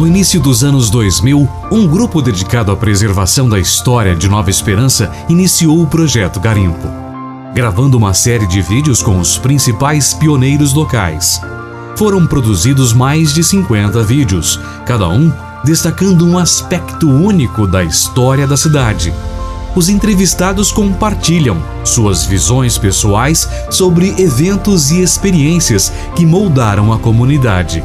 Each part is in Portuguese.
No início dos anos 2000, um grupo dedicado à preservação da história de Nova Esperança iniciou o Projeto Garimpo, gravando uma série de vídeos com os principais pioneiros locais. Foram produzidos mais de 50 vídeos, cada um destacando um aspecto único da história da cidade. Os entrevistados compartilham suas visões pessoais sobre eventos e experiências que moldaram a comunidade.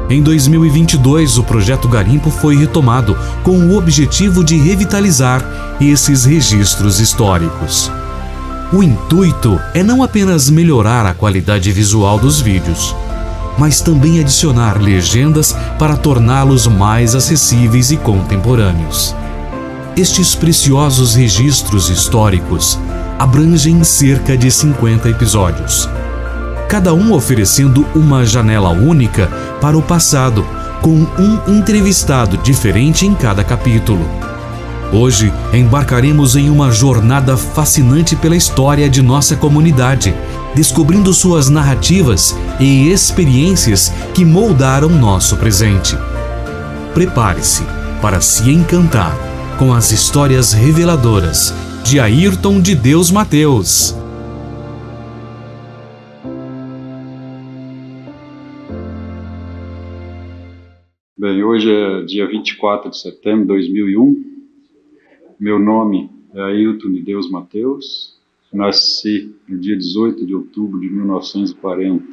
Em 2022, o Projeto Garimpo foi retomado com o objetivo de revitalizar esses registros históricos. O intuito é não apenas melhorar a qualidade visual dos vídeos, mas também adicionar legendas para torná-los mais acessíveis e contemporâneos. Estes preciosos registros históricos abrangem cerca de 50 episódios, cada um oferecendo uma janela única para o passado, com um entrevistado diferente em cada capítulo. Hoje, embarcaremos em uma jornada fascinante pela história de nossa comunidade, descobrindo suas narrativas e experiências que moldaram nosso presente. Prepare-se para se encantar com as histórias reveladoras de Ayrton de Deus Mateus. Bem, hoje é dia 24 de setembro de 2001. Meu nome é Ayrton de Deus Mateus. Nasci no dia 18 de outubro de 1940.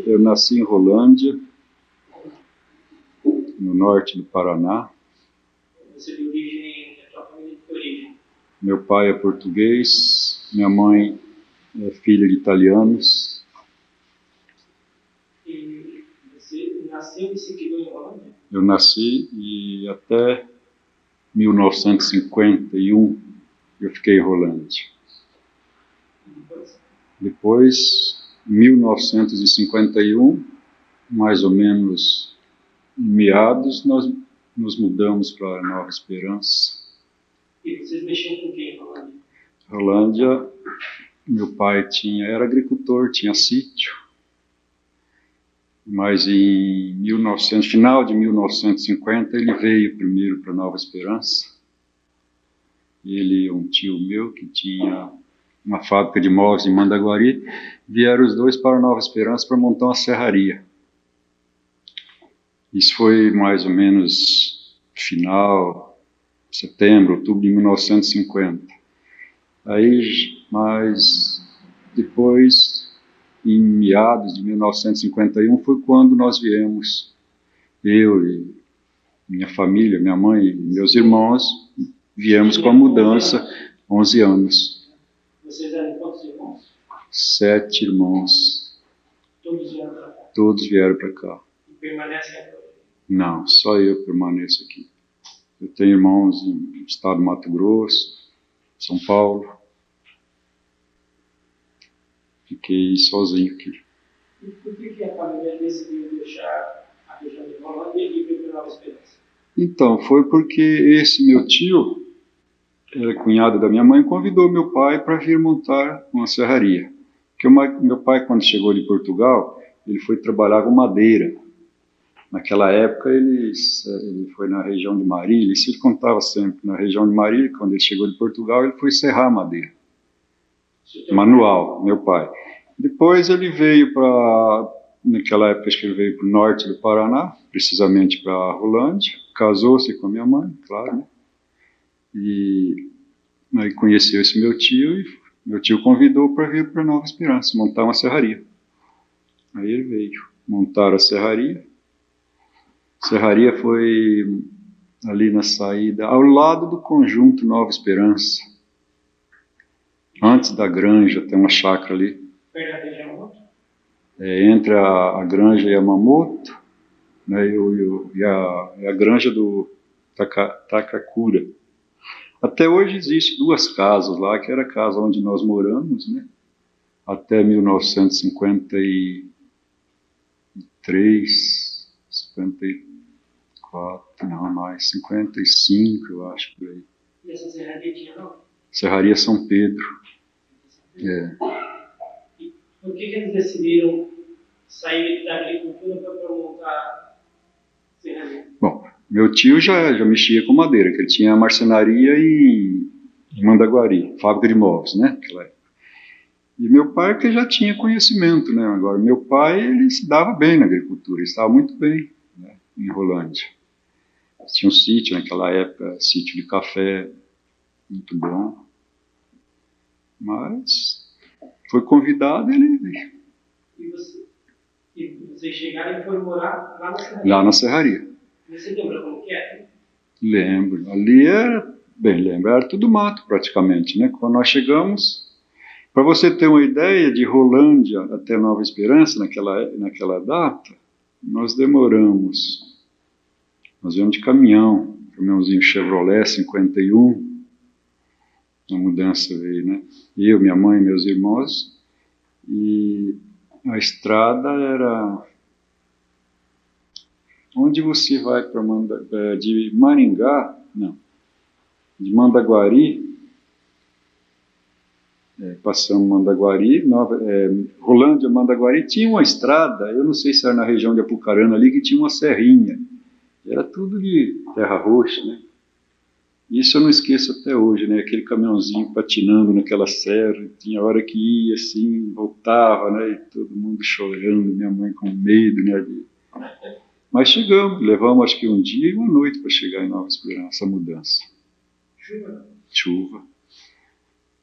Eu nasci em Rolândia, no norte do Paraná. Você de origem, a sua família de origem? Meu pai é português, minha mãe é filha de italianos. E você nasceu e se criou em Rolândia? Eu nasci e até 1951 eu fiquei em Rolândia. Depois, em 1951, mais ou menos em meados, nós nos mudamos para Nova Esperança. E vocês mexiam com quem em Rolândia? Rolândia, meu pai era agricultor, tinha sítio. Mas final de 1950, ele veio primeiro para Nova Esperança. Ele e um tio meu que tinha uma fábrica de móveis em Mandaguari, vieram os dois para Nova Esperança para montar uma serraria. Isso foi mais ou menos final de setembro, outubro de 1950. Mas depois, em meados de 1951, foi quando nós viemos, eu e minha família, minha mãe e meus irmãos, viemos com a mudança, 11 anos. Vocês eram quantos irmãos? 7 irmãos. Todos vieram para cá? Todos vieram para cá. E permanecem aqui? Não, só eu permaneço aqui. Eu tenho irmãos no estado do Mato Grosso, São Paulo. Fiquei sozinho aqui. E por que a família decidiu deixar a região de Rolândia e vir para Nova Esperança? Então, foi porque esse meu tio, era cunhado da minha mãe, convidou meu pai para vir montar uma serraria. Porque meu pai, quando chegou de Portugal, ele foi trabalhar com madeira. Naquela época, ele foi na região de Marília, isso ele contava sempre, na região de Marília, quando ele chegou de Portugal, ele foi serrar madeira. Manual, meu pai. Depois ele veio naquela época acho que ele veio para o norte do Paraná, precisamente para Rolândia, casou-se com a minha mãe, claro, né? E aí conheceu esse meu tio, e meu tio convidou para vir para Nova Esperança, montar uma serraria. Aí ele veio, montaram a serraria. A serraria foi ali na saída, ao lado do conjunto Nova Esperança. Antes da granja, tem uma chácara ali. Perto da região? Entre a granja Yamamoto, né, e a granja do Takakura. Até hoje existe 2 casas lá, que era a casa onde nós moramos, né, até 1953, 54, não mais, 55, eu acho, por aí. E essa serraria tinha nome? Serraria São Pedro. E por que eles decidiram sair da agricultura para montar serraria? Bom, meu tio já mexia com madeira, que ele tinha marcenaria em Mandaguari, fábrica de móveis, né? Naquela época. E meu pai que já tinha conhecimento, né? Agora, meu pai, ele se dava bem na agricultura, ele estava muito bem, né, em Rolândia. Tinha um sítio naquela época, sítio de café, muito bom. Mas foi convidado, ele... E vocês chegaram e foram morar lá na serraria? Lá na serraria. Você lembra como que é? Lembro. Ali era tudo mato praticamente, né? Quando nós chegamos... Para você ter uma ideia, de Rolândia até Nova Esperança, naquela data, nós demoramos. Nós viemos de caminhãozinho Chevrolet 51, a mudança veio, né? Eu, minha mãe e meus irmãos, e a estrada era... Onde você vai para de Maringá, não, de Mandaguari... passamos Mandaguari, Rolândia, Mandaguari, tinha uma estrada, eu não sei se era na região de Apucarana ali, que tinha uma serrinha, era tudo de terra roxa, né? Isso eu não esqueço até hoje, né? Aquele caminhãozinho patinando naquela serra, tinha hora que ia assim, voltava, né? E todo mundo chorando, minha mãe com medo, né? Mas chegamos, levamos acho que um dia e uma noite para chegar em Nova Esperança, a mudança. Chuva.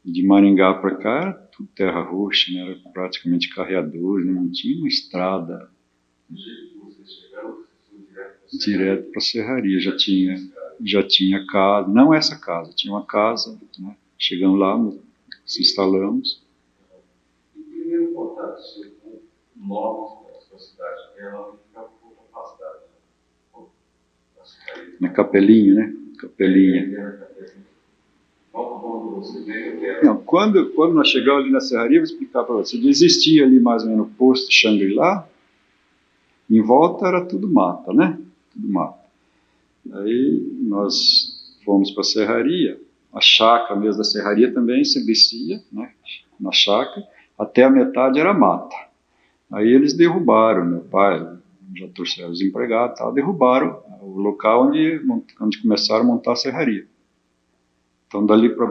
De Maringá para cá era tudo terra roxa, né? Era praticamente carreador, né? Não tinha uma estrada. Direto para a serraria, já tinha casa, não essa casa, tinha uma casa, né? Chegamos lá, nos instalamos. E primeiro contato seu com novos da sua cidade, ela ficava um pouco afastada. Na Capelinha, né? Capelinha. Não, quando nós chegamos ali na serraria, vou explicar para você, existia ali mais ou menos o posto Xangri-Lá, em volta era tudo mata, né? Tudo mata. Aí nós fomos para a serraria, a chácara mesmo da serraria também se descia, né? Na chácara, até a metade era mata. Aí eles derrubaram, meu pai, já trouxeram os empregados, tal, derrubaram o local onde começaram a montar a serraria. Então, dali para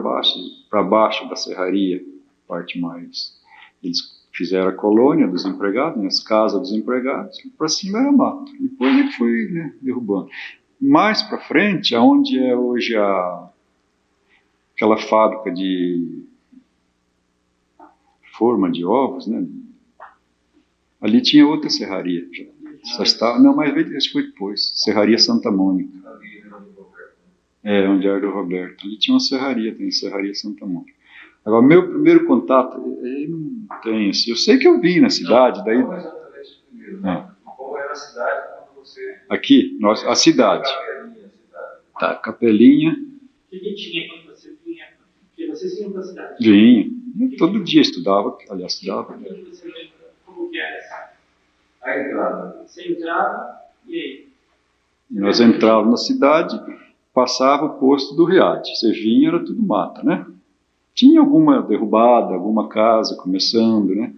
baixo da serraria, parte mais, eles fizeram a colônia dos empregados, né, as casas dos empregados, e para cima era mato. Depois ele foi, né, derrubando. Mais para frente, aonde é hoje aquela fábrica de forma de ovos, né, ali tinha outra serraria. Não, mas acho que foi depois, Serraria Santa Mônica. Onde era o Roberto. Ali tinha uma serraria, tem Serraria Santa Mônica. Agora, meu primeiro contato, eu não tenho, assim, eu sei que eu vim na cidade, daí... Não exatamente primeiro, né? Como era a cidade quando você... Aqui, a cidade. Tá, Capelinha. O que tinha quando você vinha? Porque vocês vinham para a cidade? Vinha. Eu todo dia estudava, aliás, estudava. Né? Você lembra como que era? A entrada. Você entrava, e aí? Nós entrávamos na cidade, passava o posto do Riad. Você vinha, era tudo mata, né? Tinha alguma derrubada, alguma casa começando, né?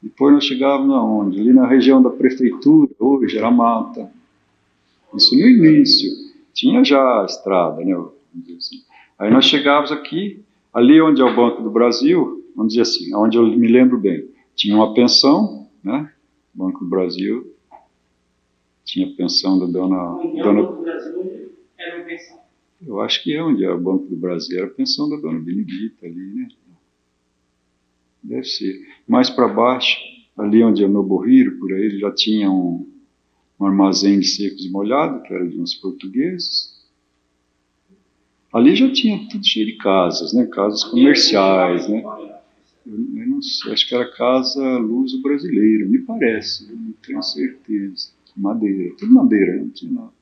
Depois nós chegávamos aonde? Ali na região da prefeitura, hoje era mata. Isso no início. Tinha já a estrada, né? Vamos dizer assim. Aí nós chegávamos aqui, ali onde é o Banco do Brasil, vamos dizer assim, onde eu me lembro bem, tinha uma pensão, né? Banco do Brasil, tinha a pensão da dona... O Banco do Brasil era uma pensão. Eu acho que é onde é o Banco do Brasil, era a pensão da dona Benedita ali, né? Deve ser. Mais para baixo, ali onde é o Noborriro, por aí, ele já tinha um armazém de secos e molhados, que era de uns portugueses. Ali já tinha tudo cheio de casas, né? Casas comerciais, né? Eu não sei, acho que era Casa Luso Brasileira, me parece, eu não tenho certeza. Madeira, tudo madeira, não tinha nada.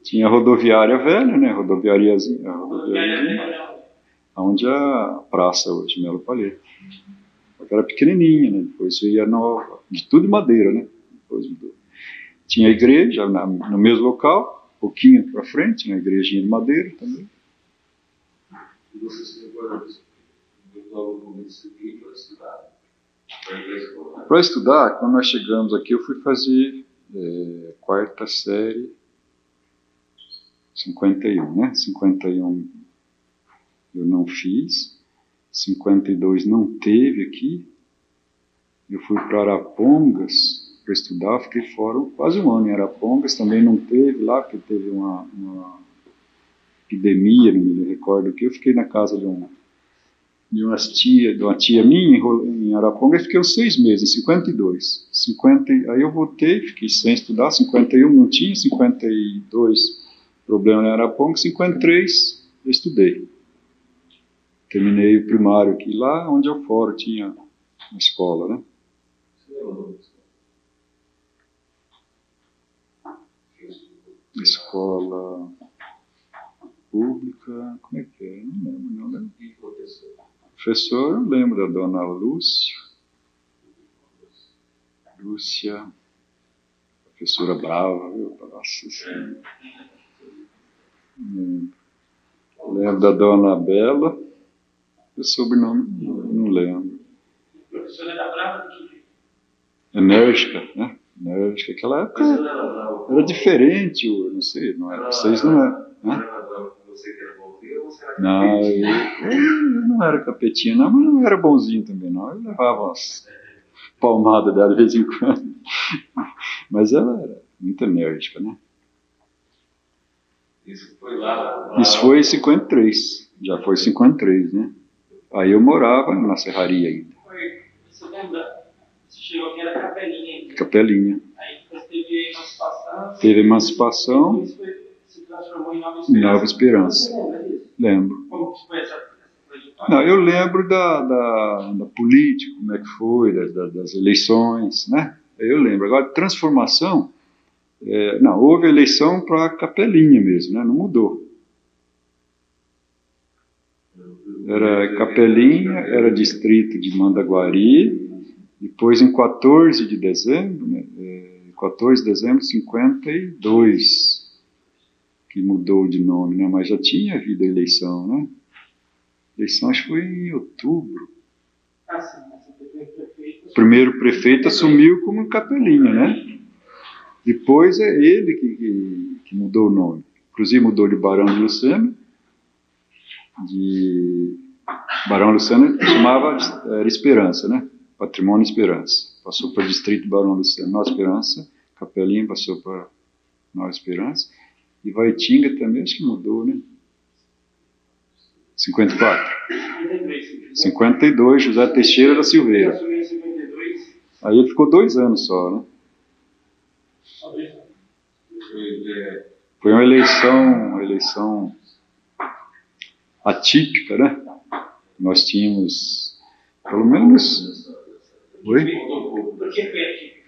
Tinha a rodoviária velha, né? Rodoviariazinha, onde é a praça hoje, Melo Palheta. Era pequenininha, né? Depois veio a nova, de tudo de madeira, né? Depois mudou. Tinha a igreja no mesmo local, um pouquinho para frente, né? A igrejinha de madeira também. E você se lembra logo no começo de ir para a cidade? Para estudar, quando nós chegamos aqui, eu fui fazer quarta série, 51, né? 51 eu não fiz, 52 não teve aqui. Eu fui para Arapongas para estudar, fiquei fora quase um ano em Arapongas, também não teve lá, porque teve uma epidemia, não me recordo o que. Eu fiquei na casa de uma tia minha em Arapongas, fiquei uns 6 meses, em 52. Aí eu voltei, fiquei sem estudar, 51 não tinha, 52 problema em Arapongas, 53 eu estudei. Terminei o primário aqui, lá onde eu fora tinha uma escola, né? Escola pública, como é que é? Não lembro. Professor, eu lembro da dona Lúcia, professora brava, viu? Nossa Senhora. Lembro da dona Bela, o sobrenome não lembro. Professora da Brava, Enérgica, né? Enérgica, aquela época era diferente, não sei, não era, vocês não eram, né? Não, eu não era capetinha, não, mas não era bonzinho também, não. Eu levava umas palmadas dela de vez em quando. Mas ela era muito enérgica, né? Isso foi lá? Isso foi em 53, já foi 53, né? Aí eu morava na serraria ainda. Você lembra? Você chegou aqui, era Capelinha ainda. Capelinha. Aí depois teve emancipação. Teve emancipação. Depois se transformou em Nova Esperança. Nova Esperança. Você lembra disso? Lembro. Como foi essa trajetória? Não, eu lembro da política, como é que foi, das eleições, né? Eu lembro. Agora, transformação, não, houve eleição para Capelinha mesmo, né? Não mudou. Era Capelinha, era distrito de Mandaguari, depois em 14 de dezembro, né? 14 de dezembro de 52, que mudou de nome, né? Mas já tinha havido a eleição, né? A eleição acho que foi em outubro. Ah, sim, mas o primeiro prefeito... O primeiro prefeito assumiu como Capelinha, né? Depois é ele que mudou o nome. Inclusive mudou de Barão de Lucena. Barão Lucena era Esperança, né? Patrimônio Esperança. Passou para o distrito Barão Lucena. Nova Esperança, Capelinha passou para Nova Esperança. E Vaitinga também acho que mudou, né? 54. 52, José Teixeira da Silveira. Aí ele ficou 2 anos só, né? Foi uma eleição atípica, né? Nós tínhamos, pelo menos... Oi? Por que foi atípica?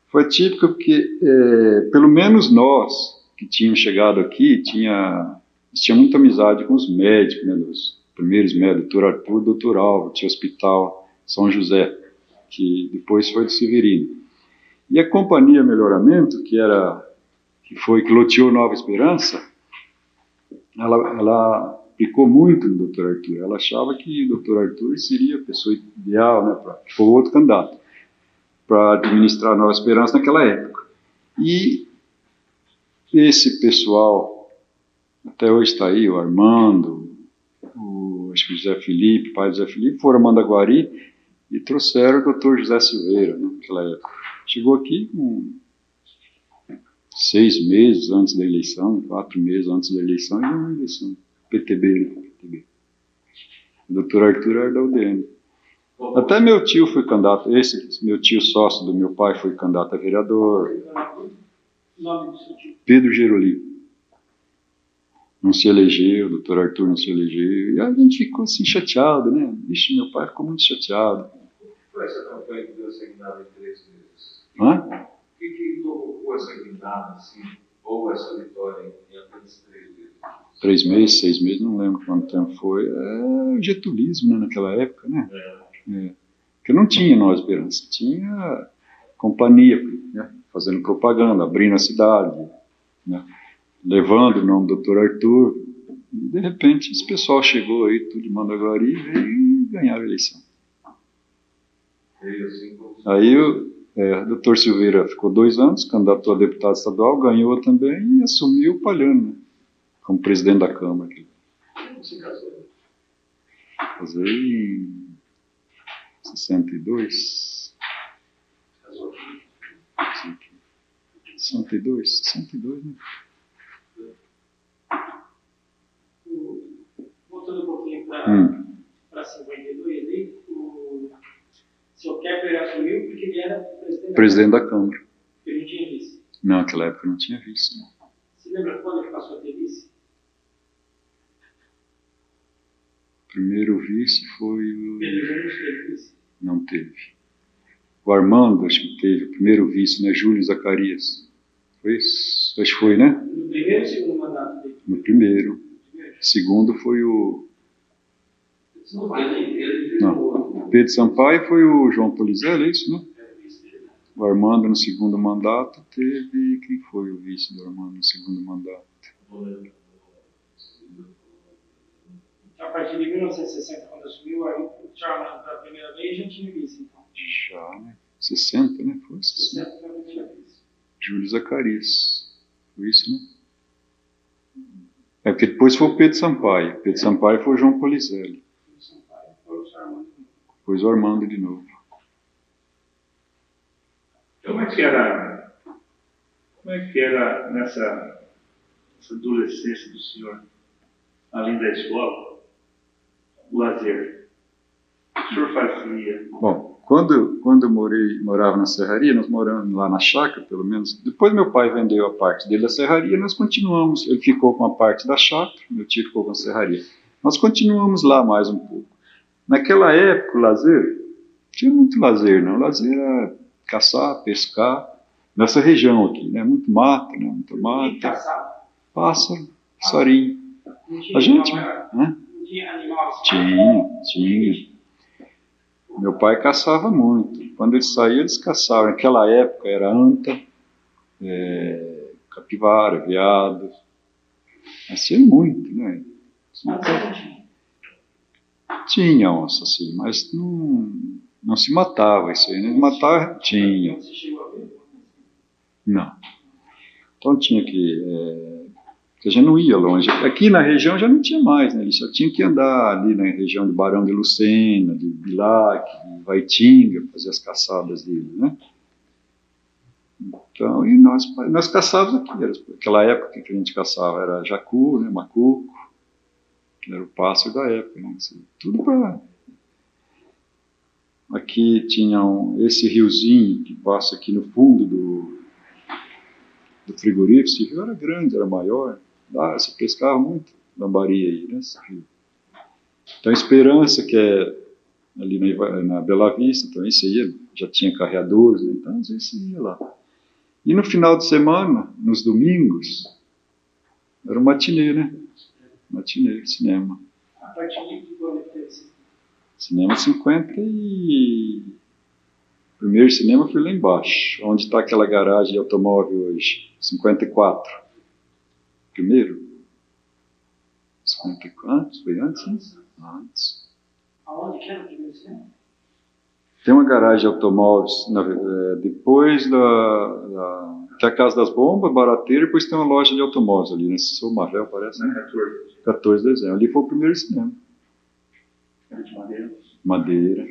Foi atípica porque, pelo menos nós que tínhamos chegado aqui, tinha muita amizade com os médicos, né? Os primeiros médicos, doutor Arthur, doutor Álvaro, tinha o Hospital São José, que depois foi do Severino. E a Companhia Melhoramento, que loteou Nova Esperança, ela aplicou muito no Dr. Arthur. Ela achava que o Dr. Arthur seria a pessoa ideal, né, que foi outro candidato, para administrar Nova Esperança naquela época. E esse pessoal, até hoje está aí, o Armando, acho que o José Felipe, pai do José Felipe, foram a Mandaguari e trouxeram o Dr. José Silveira, né, naquela época. Chegou aqui com 6 meses antes da eleição, 4 meses antes da eleição, e uma eleição. PTB, né? PTB. O Dr. Arthur era da UDN. Até meu tio foi candidato, esse meu tio sócio do meu pai foi candidato a vereador. O nome do seu tio? Pedro Geroli. Não se elegeu, o Dr. Arthur não se elegeu. E a gente ficou assim chateado, né? Ixi, meu pai ficou muito chateado. Foi essa campanha que deu essa guinada em 3 meses? Hã? O que provocou essa guinada, assim, ou essa vitória em apenas 3 meses? 3 meses, 6 meses, não lembro quanto tempo foi. O getulismo, né, naquela época, né? Porque não tinha Nova Esperança, tinha companhia, né, fazendo propaganda, abrindo a cidade, né, levando o nome do Dr. Arthur. E, de repente, esse pessoal chegou aí, tudo de Mandaguari, e veio e ganharam a eleição. Veio assim como se Aí o doutor Silveira ficou 2 anos, candidatou a deputado estadual, ganhou também e assumiu o Palhano, né, como presidente da Câmara. se casou. Casei em 62. Casou. 62, né? Voltando um pouquinho para Hum. 52, aí, o senhor Kepler assumiu porque ele era Presidente da Câmara. que ele não tinha vice. Não, naquela época eu não tinha visto. Não. Você lembra quando ele passou a ter vice? O primeiro vice foi o... Pedro Júnior teve vice. Não teve. O Armando, acho que teve o primeiro vice, né? Júlio Zacarias. Foi isso? Acho que foi, né? No primeiro ou segundo mandato dele? No primeiro. Segundo foi o... Não. Pedro Sampaio foi o João Polizelli, é isso, né? O Armando no segundo mandato teve... Quem foi o vice do Armando no segundo mandato? Então, a partir de 1960, quando assumiu, aí o Charles pela primeira vez já tinha vice, então. Já, né? 60, né? Foi 60. 60 pela primeira vez. Júlio Zacarias. Foi isso, né? É porque depois foi o Pedro Sampaio. Pedro Sampaio foi o João Polizelli. O Sampaio foi o Charles. Depois o Armando de novo. Como é que era nessa adolescência do senhor, além da escola, o lazer? O que o senhor fazia? Bom, quando eu morava na Serraria, nós moramos lá na chácara, pelo menos. Depois meu pai vendeu a parte dele da Serraria, nós continuamos. Ele ficou com a parte da chácara, meu tio ficou com a Serraria. Nós continuamos lá mais um pouco. Naquela época, o lazer, tinha muito lazer, não. O lazer era caçar, pescar. Nessa região aqui, né? Muito mato, né? Muita E mata, caçava. pássaro, passarinho. Não tinha A gente, animal, né? não tinha animal assim. Tinha. Meu pai caçava muito. Quando eles saíam, eles caçavam. Naquela época era anta, capivara, veado. Assim, muito, né? Tinha onça, assim, mas não se matava isso aí, né? Matar, tinha. Você chegou a ver? Não. Então tinha que a gente não ia longe. Aqui na região já não tinha mais, né? Ele só tinha que andar ali na região de Barão de Lucena, de Bilac, de Vaitinga, fazer as caçadas dele, né? Então, e nós caçávamos aqui. Naquela época que a gente caçava era jacu, né? Macuco, que era o pássaro da época, né? Assim, tudo para... Aqui tinha esse riozinho que passa aqui no fundo do frigorífico. Esse rio era grande, era maior. Lá se pescava muito lambari aí, né? Esse rio. Então, Esperança, que é ali na Bela Vista, então isso aí já tinha carreadores, né? Então às vezes você ia lá. E no final de semana, nos domingos, era um matinê, né? Matinê, cinema. A partir de quando ele teve esse... Cinema 50 e... O primeiro cinema foi lá embaixo, onde está aquela garagem de automóvel hoje. 54. Primeiro? 54? Foi antes, né? Antes. Aonde que era o primeiro cinema? Tem uma garagem de automóveis depois que é a Casa das Bombas, Barateira, e depois tem uma loja de automóveis ali, né? Sou Marvel, parece, né? 14 de dezembro. Ali foi o primeiro cinema. Era de madeira?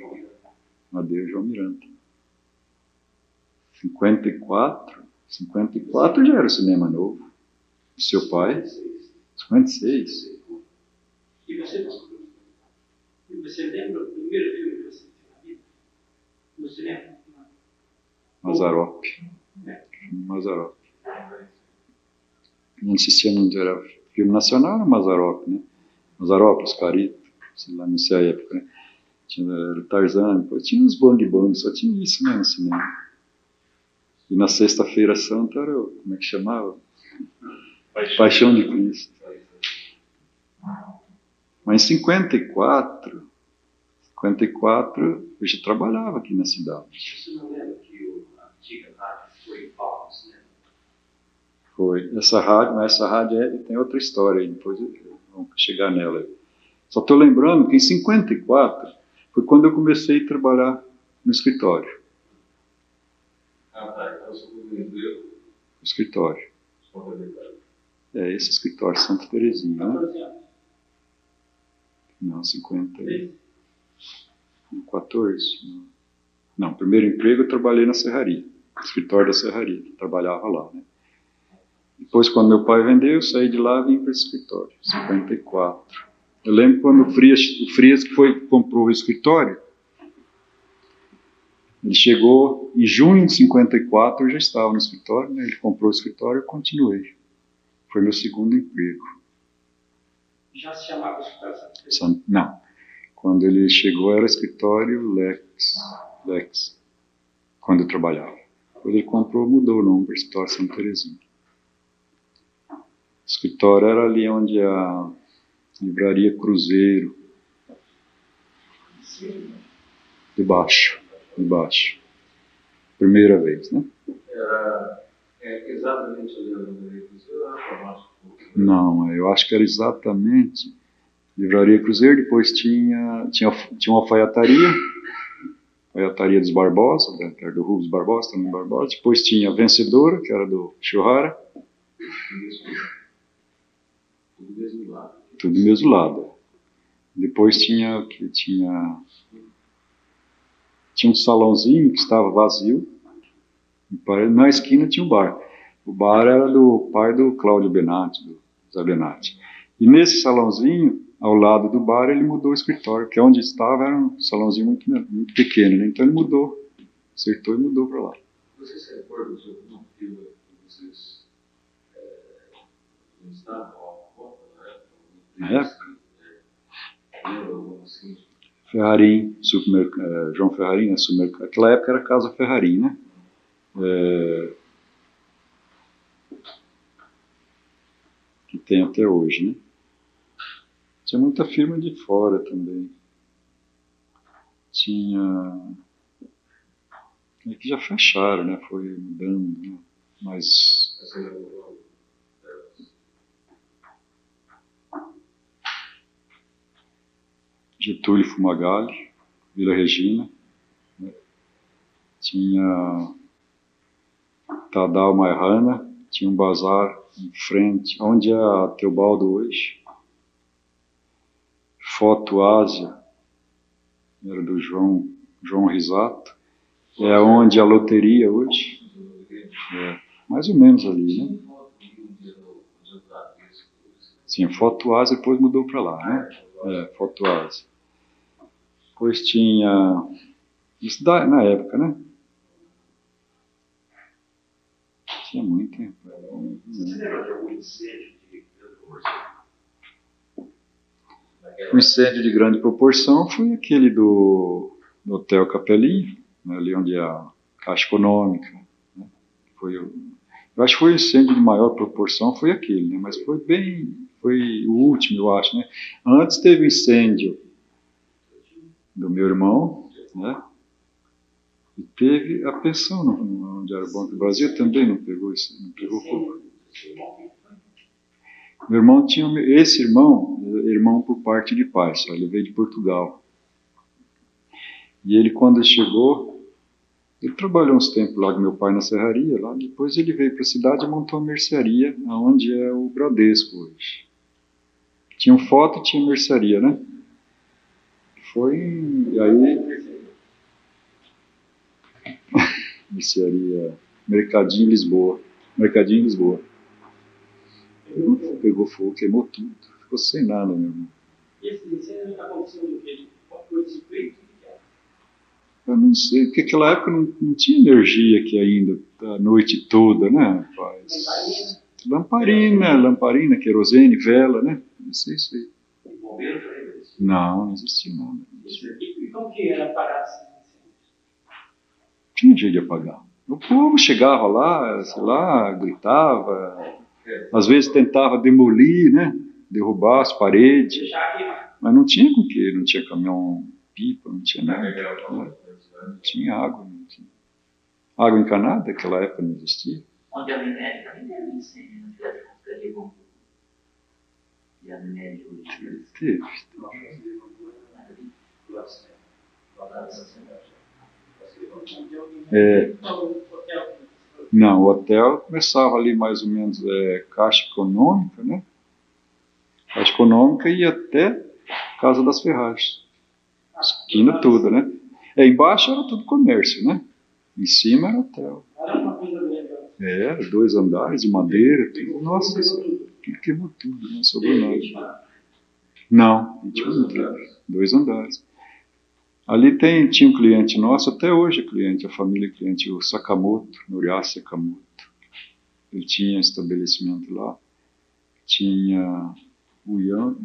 Madeira, João Miranda. 54 já era o cinema novo. Seu pai? 56. E você lembra o primeiro filme que você viu na vida? No cinema? Mazarop. Mazarop. Não assistia muito, era filme nacional, era Mazarop, né? Mazarop, Os Caritas, sei lá, não sei a época, né? Tinha Tarzan, depois tinha uns bang, só tinha isso, né, no cinema. E na Sexta-feira Santa era, como é que chamava? Paixão de Cristo. Mas em 54 eu já trabalhava aqui na cidade. Você não lembra que a antiga rádio foi em palco, né? Foi. Essa rádio tem outra história aí, depois vamos chegar nela. Só estou lembrando que em 54 foi quando eu comecei a trabalhar no escritório. Ah, tá. Então, você foi emprego, No escritório. responsabilidade. É esse escritório, Santa Terezinha, né? 14 anos. Não, 14. Não, primeiro emprego eu trabalhei na serraria, no escritório da serraria, trabalhava lá, né? Depois, quando meu pai vendeu, eu saí de lá e vim para esse escritório, 54. Eu lembro quando o Frias que comprou o escritório, ele chegou em junho de 54, eu já estava no escritório, né? Ele comprou o escritório e eu continuei. Foi meu segundo emprego. Já se chamava Escritório Santa Teresa. Não, quando ele chegou era escritório Lex, quando eu trabalhava. Quando ele comprou, mudou o nome para escritório Santa Terezinha. O escritório era ali onde a livraria Cruzeiro, debaixo. Primeira vez, né? Era exatamente ali na livraria Cruzeiro, ou era para baixo? Não, eu acho que era exatamente livraria Cruzeiro, depois tinha uma alfaiataria dos Barbosa, que era do Rubens Barbosa, também Barbosa, depois tinha a Vencedora, que era do Churrara. Tudo mesmo lado. Tudo do mesmo lado. Depois tinha um salãozinho que estava vazio. Na esquina tinha um bar. O bar era do pai do Cláudio Benatti, do Zé Benatti. E nesse salãozinho, ao lado do bar, ele mudou o escritório, que onde estava era um salãozinho muito pequeno, né? Então ele mudou, acertou e mudou para lá. Você se recorda de alguma fila que vocês não estavam à conta na época? Lembra alguma assim? Ferrarim, João Ferrarim, supermercado. Naquela época era Casa Ferrarim, né? Que tem até hoje, né? Tinha muita firma de fora também. Tinha... É que já fecharam, né? Foi mudando, né? Mas... Getúlio Fumagalli, Vila Regina, né? Tinha Tadal Mairana, tinha um bazar em frente, onde é a Teobaldo hoje. Foto Ásia, era do João Risato, é onde a loteria hoje, mais ou menos ali, né? Sim, Foto Ásia depois mudou para lá, né? Foto Ásia. Depois tinha, isso na época, né? Tinha muito tempo. Você lembra de algum incêndio de grande proporção? O incêndio de grande proporção foi aquele do Hotel Capelinha, né, ali onde é a Caixa Econômica. Né, eu acho que foi o incêndio de maior proporção, foi aquele, né, mas foi o último, eu acho. Né. Antes teve o incêndio do meu irmão, né, e teve a pensão onde era o Banco do Brasil, também não pegou fogo. Meu irmão tinha, esse irmão por parte de pai, só ele veio de Portugal. E ele, quando chegou, ele trabalhou uns tempos lá com meu pai na serraria, lá, depois ele veio para a cidade e montou uma mercearia, onde é o Bradesco hoje. Tinha foto e tinha mercearia, né? E aí... mercearia, Mercadinho Lisboa. Pegou fogo, queimou tudo. Ficou sem nada, meu irmão. E esse incêndio aconteceu no quê? Qual foi esse feito? Eu não sei, porque naquela época não tinha energia aqui ainda, a noite toda, né, rapaz? Lamparina, querosene, vela, né? Não sei isso aí. Bombeiro também? Não existia nada. E como que era parar esses incêndios? Tinha jeito de apagar. O povo chegava lá, sei lá, gritava, às vezes tentava demolir, né? Derrubar as paredes, mas não tinha com que, não tinha caminhão pipa, não tinha nada, não tinha água, não tinha. Água encanada, naquela época não existia. Onde a Minério também teve incêndio, na cidade de Confraria Bom. E a Minério hoje. Teve. É. Não, o hotel começava ali mais ou menos Caixa Econômica, né? Caixa Econômica e ia até Casa das Ferragens. Esquina toda, né? Embaixo era tudo comércio, né? Em cima era hotel. 2 andares de madeira, tudo. Nossa, aquilo queimou tudo, não sobrou nada. Não, 2 andares. Ali tinha um cliente nosso, até hoje é cliente, a família cliente, o Sakamoto, Noriyasu Sakamoto. Ele tinha estabelecimento lá. Tinha o Ivan,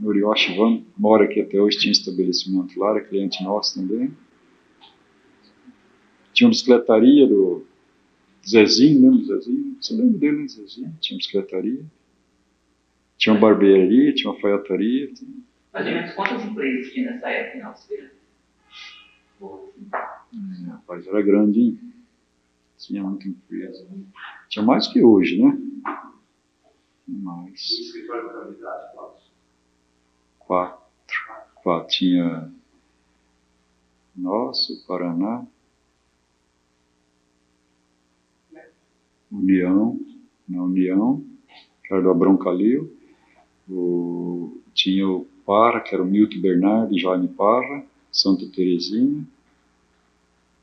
Noriyoshi Ivan, mora aqui até hoje, tinha estabelecimento lá, era cliente nosso também. Tinha uma bicicletaria do Zezinho, lembra do Zezinho? Você lembra dele, né, Zezinho? Tinha uma bicicletaria. Tinha uma barbearia, tinha uma alfaiataria. Mais ou menos quantas empresas tinha nessa época em Altos Feira? Rapaz, era grande, hein? Tinha muita empresa. Tinha mais que hoje, né? Mais. Escritório da unidade, Quatro. Tinha nosso, Paraná, na União, que era do Abrão Calil, tinha o Parra, que era o Milton Bernardo e Jaime Parra, Santa Terezinha,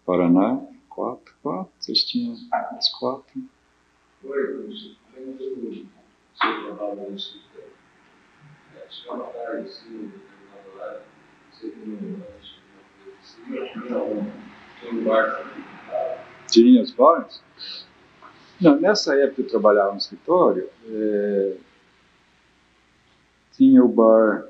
Paraná, 4, vocês tinham as 4. Oi, você trabalha no escritório. Se uma tarde, sim, você tem um bar. Tinha os bares? Não, nessa época que eu trabalhava no escritório, tinha o bar.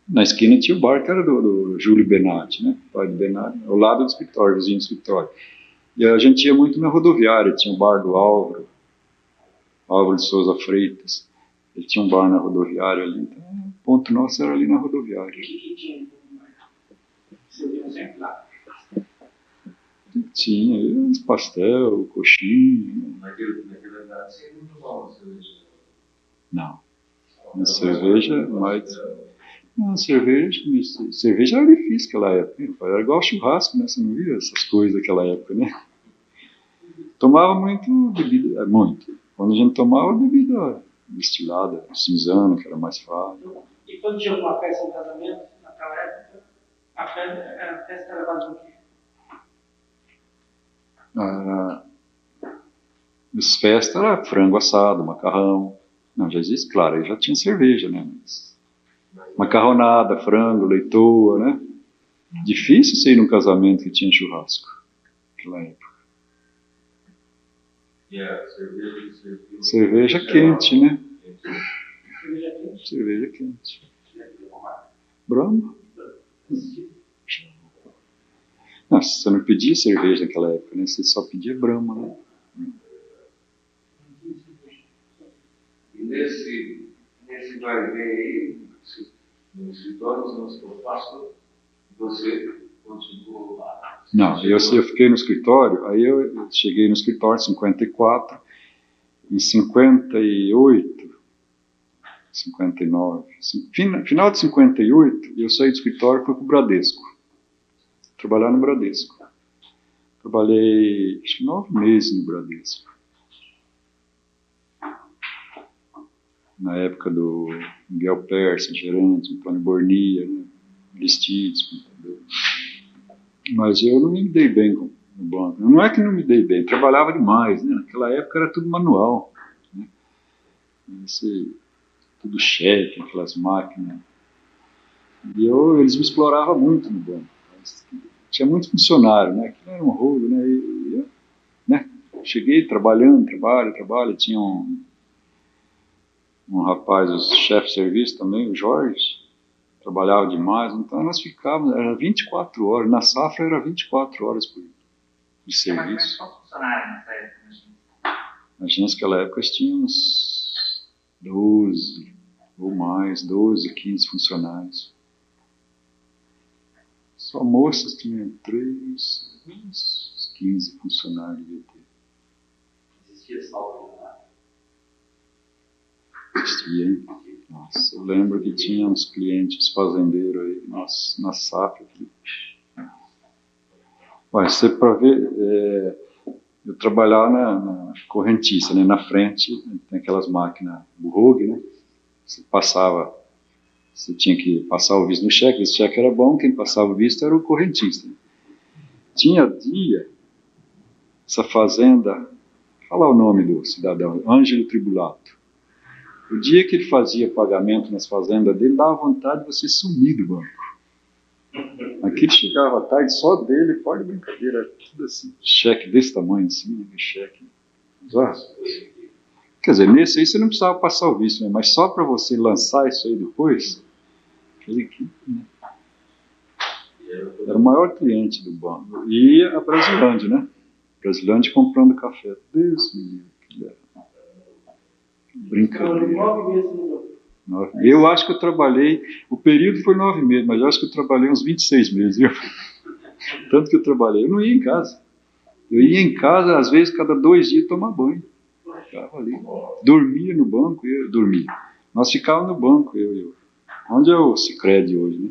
Na esquina tinha o bar que era do Júlio Benatti, né? Pai do Benatti, ao lado do escritório, vizinho do escritório. E a gente ia muito na rodoviária, tinha o bar do Álvaro de Souza Freitas. Ele tinha um bar na rodoviária ali, então o ponto nosso era ali na rodoviária. O que tinha? Você viu sempre lá? Tinha pastel, coxinha. Naquele idade, você não tomava cerveja. Não. A cerveja, mas. Não, cerveja era difícil naquela época. Era igual churrasco, né? Você não via essas coisas daquela época, né? Tomava muito bebida, muito. Quando a gente tomava bebida destilada, cinzana, que era mais fácil. E quando tinha uma festa, um casamento, naquela época, a festa era quase o quê? As festas era frango assado, macarrão. Não, já existe, claro, aí já tinha cerveja, né? Mas macarronada, frango, leitoa, né? Difícil você ir num casamento que tinha churrasco naquela época. Cerveja quente, né? Cerveja quente. Brahma? Não, você não pedia cerveja naquela época, né? Você só pedia Brahma, né? E nesse vai ver aí, no escritório, os anos que eu faço, você continuou lá? Não, eu fiquei no escritório, aí eu cheguei no escritório em 54, em 58, 59, final de 58, eu saí do escritório e fui para o Bradesco, trabalhar no Bradesco. Trabalhei, acho que 9 meses no Bradesco. Na época do Miguel Persa, gerente, Antônio Bornia, né? Aristides, contador. Mas eu não me dei bem no banco. Não é que não me dei bem, trabalhava demais, né? Naquela época era tudo manual, né? Tudo cheque, aquelas máquinas. E eles me exploravam muito no banco. Tinha muito funcionário, né? Aquilo era um rolo, né? E eu, né? Cheguei trabalho, tinha um rapaz, o chefe de serviço também, o Jorge, trabalhava demais, então nós ficávamos, era 24 horas, na safra era 24 horas de serviço. Mas quantos funcionários nessa época? Imagina que naquela época tínhamos 12 ou mais, 12, 15 funcionários. Só moças tinham 3, uns 15 funcionários de ter. Existia saldo lá? Existia, hein? Nossa, eu lembro que tinha uns clientes fazendeiros aí, na safra. Mas você para ver, eu trabalhava na correntista, né? Na frente tem aquelas máquinas Burrug, né? Você tinha que passar o visto no cheque, esse cheque era bom, quem passava o visto era o correntista. Tinha dia, essa fazenda, fala o nome do cidadão, Ângelo Tribulato. O dia que ele fazia pagamento nas fazendas dele, dava vontade de você sumir do banco. Aquele chegava à tarde só dele, pode brincadeira, tudo assim, cheque desse tamanho assim, cheque. Quer dizer, nesse aí você não precisava passar o visto, né? Mas só para você lançar isso aí depois, era o maior cliente do banco. E a Brasilândia, né? Brasilândia comprando café. Deus me livre, que era. Brincadeira. 9 meses no banco. Eu acho que eu trabalhei, o período foi 9 meses, mas eu acho que eu trabalhei uns 26 meses, viu? Tanto que eu trabalhei, eu não ia em casa. Eu ia em casa, às vezes, cada 2 dias tomar banho. Ficava ali. Dormia no banco, eu dormia. Nós ficávamos no banco, eu. Onde é o Sicredi hoje, né?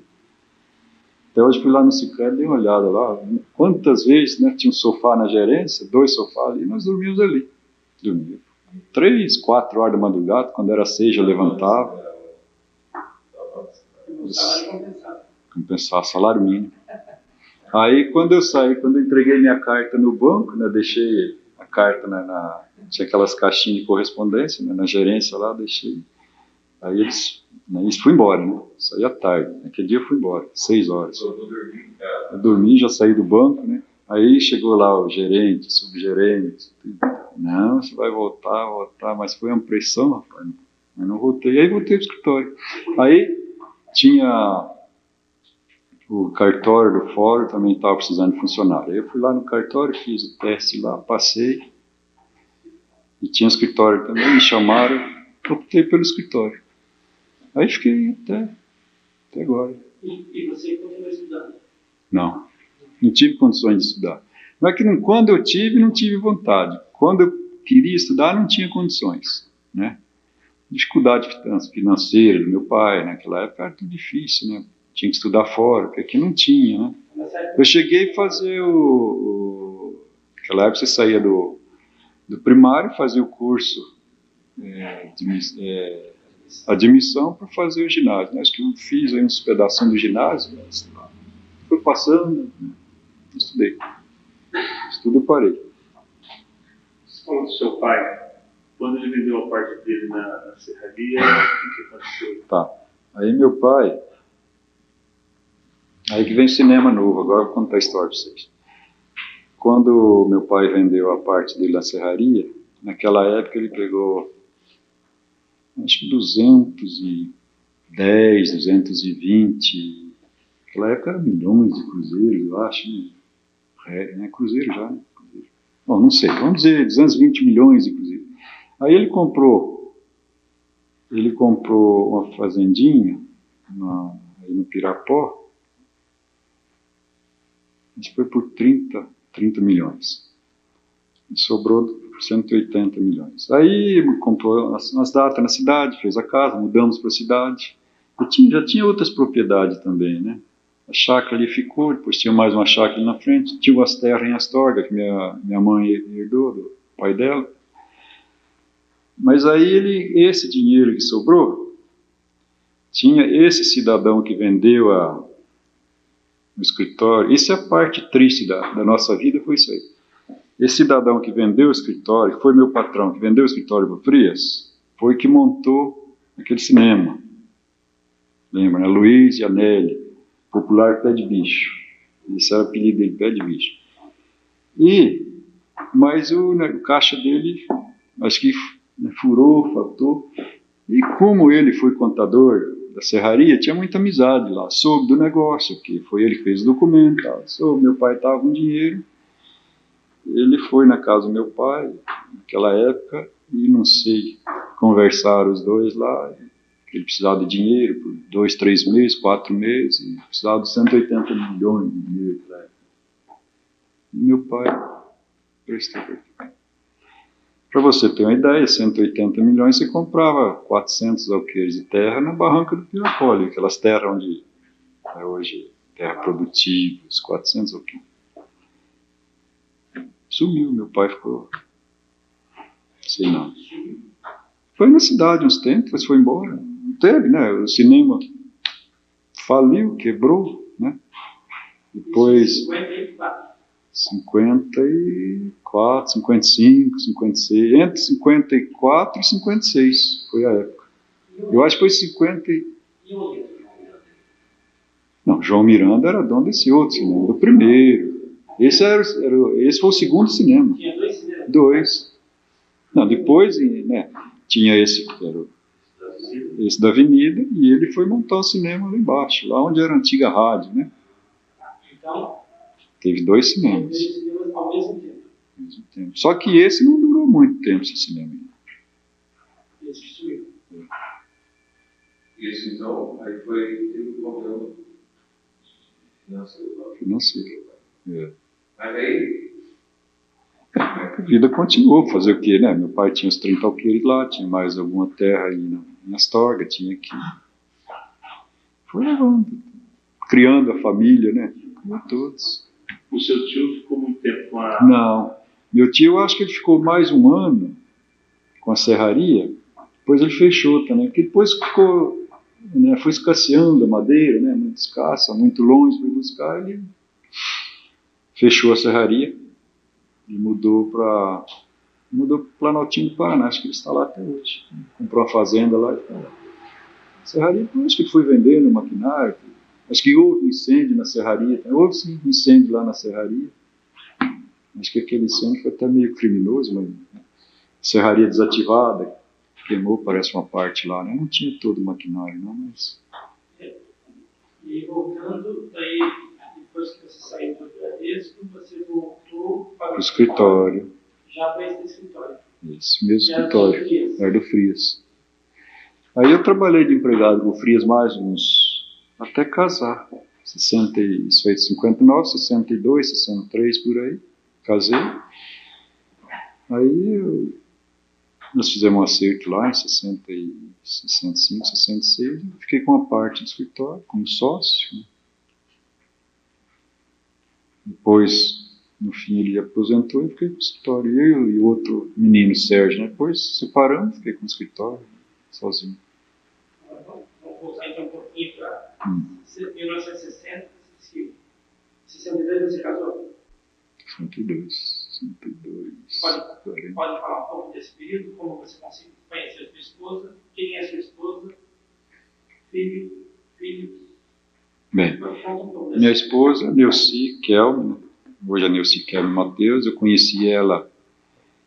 Até hoje fui lá no Sicredi, dei uma olhada lá. Quantas vezes, né? Tinha um sofá na gerência, 2 sofás ali, nós dormíamos ali. Dormíamos. 3, 4 horas da madrugada, quando era 6 eu levantava. Compensar salário mínimo. Aí quando eu saí, quando eu entreguei minha carta no banco, né, deixei a carta tinha aquelas caixinhas de correspondência, né, na gerência lá, deixei. Aí eles fui embora, né? Saí à tarde. Naquele dia eu fui embora, 6 horas. Eu dormi, já saí do banco, né? Aí chegou lá o gerente, subgerente, tudo. Não, você vai voltar, mas foi uma pressão, rapaz. Eu não voltei. Aí voltei para o escritório. Aí tinha o cartório do fórum, também estava precisando de funcionário. Aí eu fui lá no cartório, fiz o teste lá, passei. E tinha escritório também, me chamaram, optei pelo escritório. Aí fiquei até agora. E você continuou estudando? Não tive condições de estudar. Não é que quando eu tive, não tive vontade. Quando eu queria estudar, não tinha condições, né? Dificuldade financeira do meu pai, naquela época era tudo difícil, né? Tinha que estudar fora, porque aqui não tinha, né? Eu cheguei a fazer naquela época você saía do primário, fazia o curso de admissão para fazer o ginásio. Acho que eu fiz aí uns pedacinhos do ginásio, foi passando, né? Estudei. Estudo eu parei. Você falou do seu pai. Quando ele vendeu a parte dele na serraria, o que aconteceu? Tá. Aí meu pai... Aí que vem cinema novo, agora eu vou contar a história para vocês. Quando meu pai vendeu a parte dele na serraria, naquela época ele pegou, acho que 210, 220, naquela época era milhões de cruzeiros, eu acho, né? Cruzeiro já, né? Cruzeiro. Bom, não sei, vamos dizer 220 milhões de cruzeiros. Aí ele comprou uma fazendinha aí no Pirapó, isso foi por 30 30 milhões. E sobrou 180 milhões. Aí comprou as datas na cidade, fez a casa, mudamos para a cidade. E já tinha outras propriedades também, né? A chácara ali ficou, depois tinha mais uma chácara ali na frente, tinha as terras em Astorga, que minha mãe herdou do pai dela. Mas aí esse dinheiro que sobrou, tinha esse cidadão que vendeu no escritório. Isso é a parte triste da nossa vida, foi isso aí. Esse cidadão que vendeu o escritório, que foi meu patrão, que vendeu o escritório para o Frias, foi que montou aquele cinema. Lembra, né? Luiz e Anelli, popular Pé de Bicho. Esse era o apelido dele, Pé de Bicho. Mas o caixa dele, acho que furou, faltou. E como ele foi contador da serraria, tinha muita amizade lá, soube do negócio, que foi ele que fez o documento, meu pai estava com dinheiro, ele foi na casa do meu pai, naquela época, e não sei, conversaram os dois lá, que ele precisava de dinheiro por 2, 3 meses, 4 meses, e precisava de 180 milhões de dinheiro naquela época. E meu pai prestou para ele. Para você ter uma ideia, 180 milhões você comprava 400 alqueires de terra na barranca do Pirapó, aquelas terras onde é hoje terra produtiva, os 400 alqueires. Sumiu, meu pai ficou... Sei não. Foi na cidade uns tempos, depois foi embora. Não teve, né? O cinema faliu, quebrou, né? Depois... 54, 55, 56, entre 54 e 56 foi a época. Eu acho que foi 50 e... Não, João Miranda era dono desse outro cinema, do primeiro. Esse foi o segundo cinema. Tinha 2 cinemas? 2. Não, depois, né, tinha esse, que era esse da Avenida, e ele foi montar o cinema lá embaixo, lá onde era a antiga rádio, né? Então, teve 2 cinemas. 2 cinemas ao mesmo tempo. Ao mesmo tempo. Só que esse não durou muito tempo, esse cinema. Esse destruiu. Isso, então, aí teve um problema Financeiro. É. Mas aí, A vida continuou, fazer o quê, né? Meu pai tinha os 30 alqueires lá, tinha mais alguma terra aí em Astorga, tinha que... Foi levando, criando a família, né? Criou todos. O seu tio ficou muito tempo com a... Não, meu tio, eu acho que ele ficou mais um ano com a serraria, depois ele fechou também, porque depois ficou, né, foi escasseando a madeira, né, muito escassa, muito longe, foi buscar, ele fechou a serraria e mudou para Planaltino do Paraná, acho que ele está lá até hoje. Comprou uma fazenda lá e está lá. A serraria, acho que ele foi vendendo maquinário, acho que houve um incêndio na serraria, houve sim um incêndio lá na serraria, acho que aquele incêndio foi até meio criminoso, mas serraria desativada, queimou, parece uma parte lá, né? Não tinha todo o maquinário, não, mas... E voltando, daí, depois que você saiu do Bradesco, você voltou para o escritório. Já para esse escritório. Esse mesmo escritório, era do Frias. Aí eu trabalhei de empregado com o Frias mais uns... até casar. 59, 62, 63, por aí. Casei. Aí nós fizemos um acerto lá em 65, 66. Eu fiquei com uma parte do escritório, como sócio. Depois, no fim, ele aposentou e eu fiquei com o escritório. Eu e o outro menino, Sérgio, né? Depois separamos, fiquei com o escritório, sozinho. Vamos voltar então um pouquinho para 1960, 62 você casou? 62. Pode falar um pouco desse período, como você conseguiu conhecer a sua esposa, quem é a sua esposa, filhos? Bem, minha esposa, Neuci Kelme, hoje é Neuci Kelme Mateus, eu conheci ela,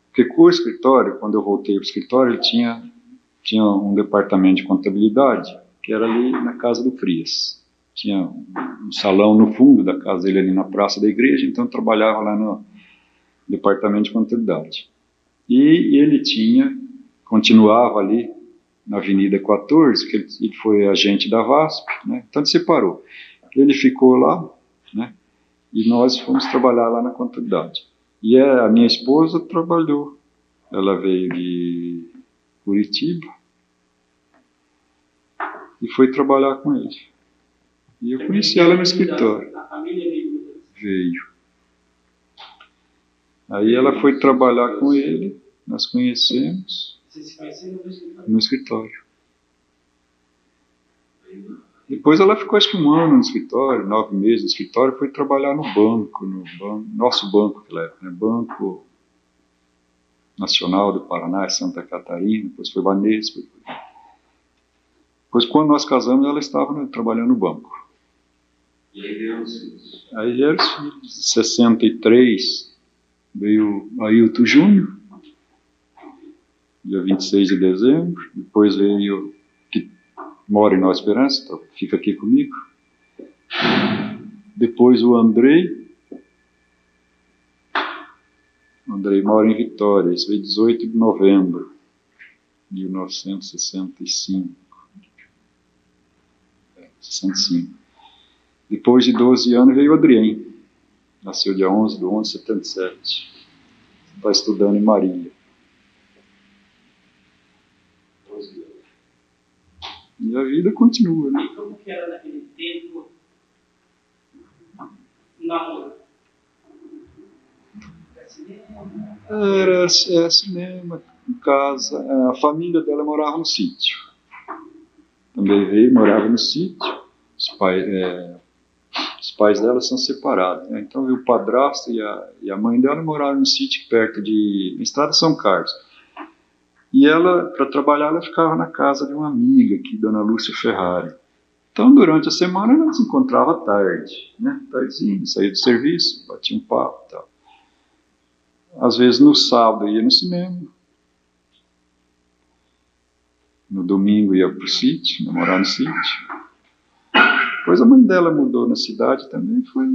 porque com o escritório, quando eu voltei para o escritório, ele tinha um departamento de contabilidade, que era ali na casa do Frias. Tinha um salão no fundo da casa dele, ali na praça da igreja, então eu trabalhava lá no departamento de contabilidade. E ele continuava ali na Avenida 14, que ele foi agente da VASP, né? Então ele separou. Ele ficou lá, né? E nós fomos trabalhar lá na contabilidade. E a minha esposa trabalhou, ela veio de Curitiba e foi trabalhar com ele. E eu conheci ela no escritório. A família veio. Aí ela foi trabalhar com ele, nós conhecemos. Vocês se conheceram no escritório? Depois ela ficou acho que 1 ano no escritório, 9 meses no escritório, foi trabalhar no banco, nosso banco naquela época, né? Banco Nacional do Paraná, Santa Catarina, depois foi Banespa. Depois quando nós casamos ela estava trabalhando no banco. E aí veio os filhos. Aí vieram os filhos. Em 63 veio Ailton Júnior, dia 26 de dezembro. Depois veio, que mora em Nova Esperança, então fica aqui comigo. Depois o Andrei. O Andrei mora em Vitória, esse veio 18 de novembro de 1965. 65. Depois de 12 anos veio o Adrien, nasceu dia 11 de 11 de 77, está estudando em Marília. 12 anos. E a vida continua, né? E como que era naquele tempo namoro? Era cinema, em casa. A família dela morava no sítio. Também veio, morava no sítio. Os pais dela são separados, né? Então o padrasto e a mãe dela moraram no sítio perto de Estrada São Carlos. E ela, para trabalhar, ela ficava na casa de uma amiga aqui, Dona Lúcia Ferrari. Então, durante a semana, ela se encontrava à tarde, né? Tardezinho, saía do serviço, batia um papo e tal. Às vezes, no sábado, ia no cinema. No domingo, ia para o sítio, morar no sítio. Depois, a mãe dela mudou na cidade também, foi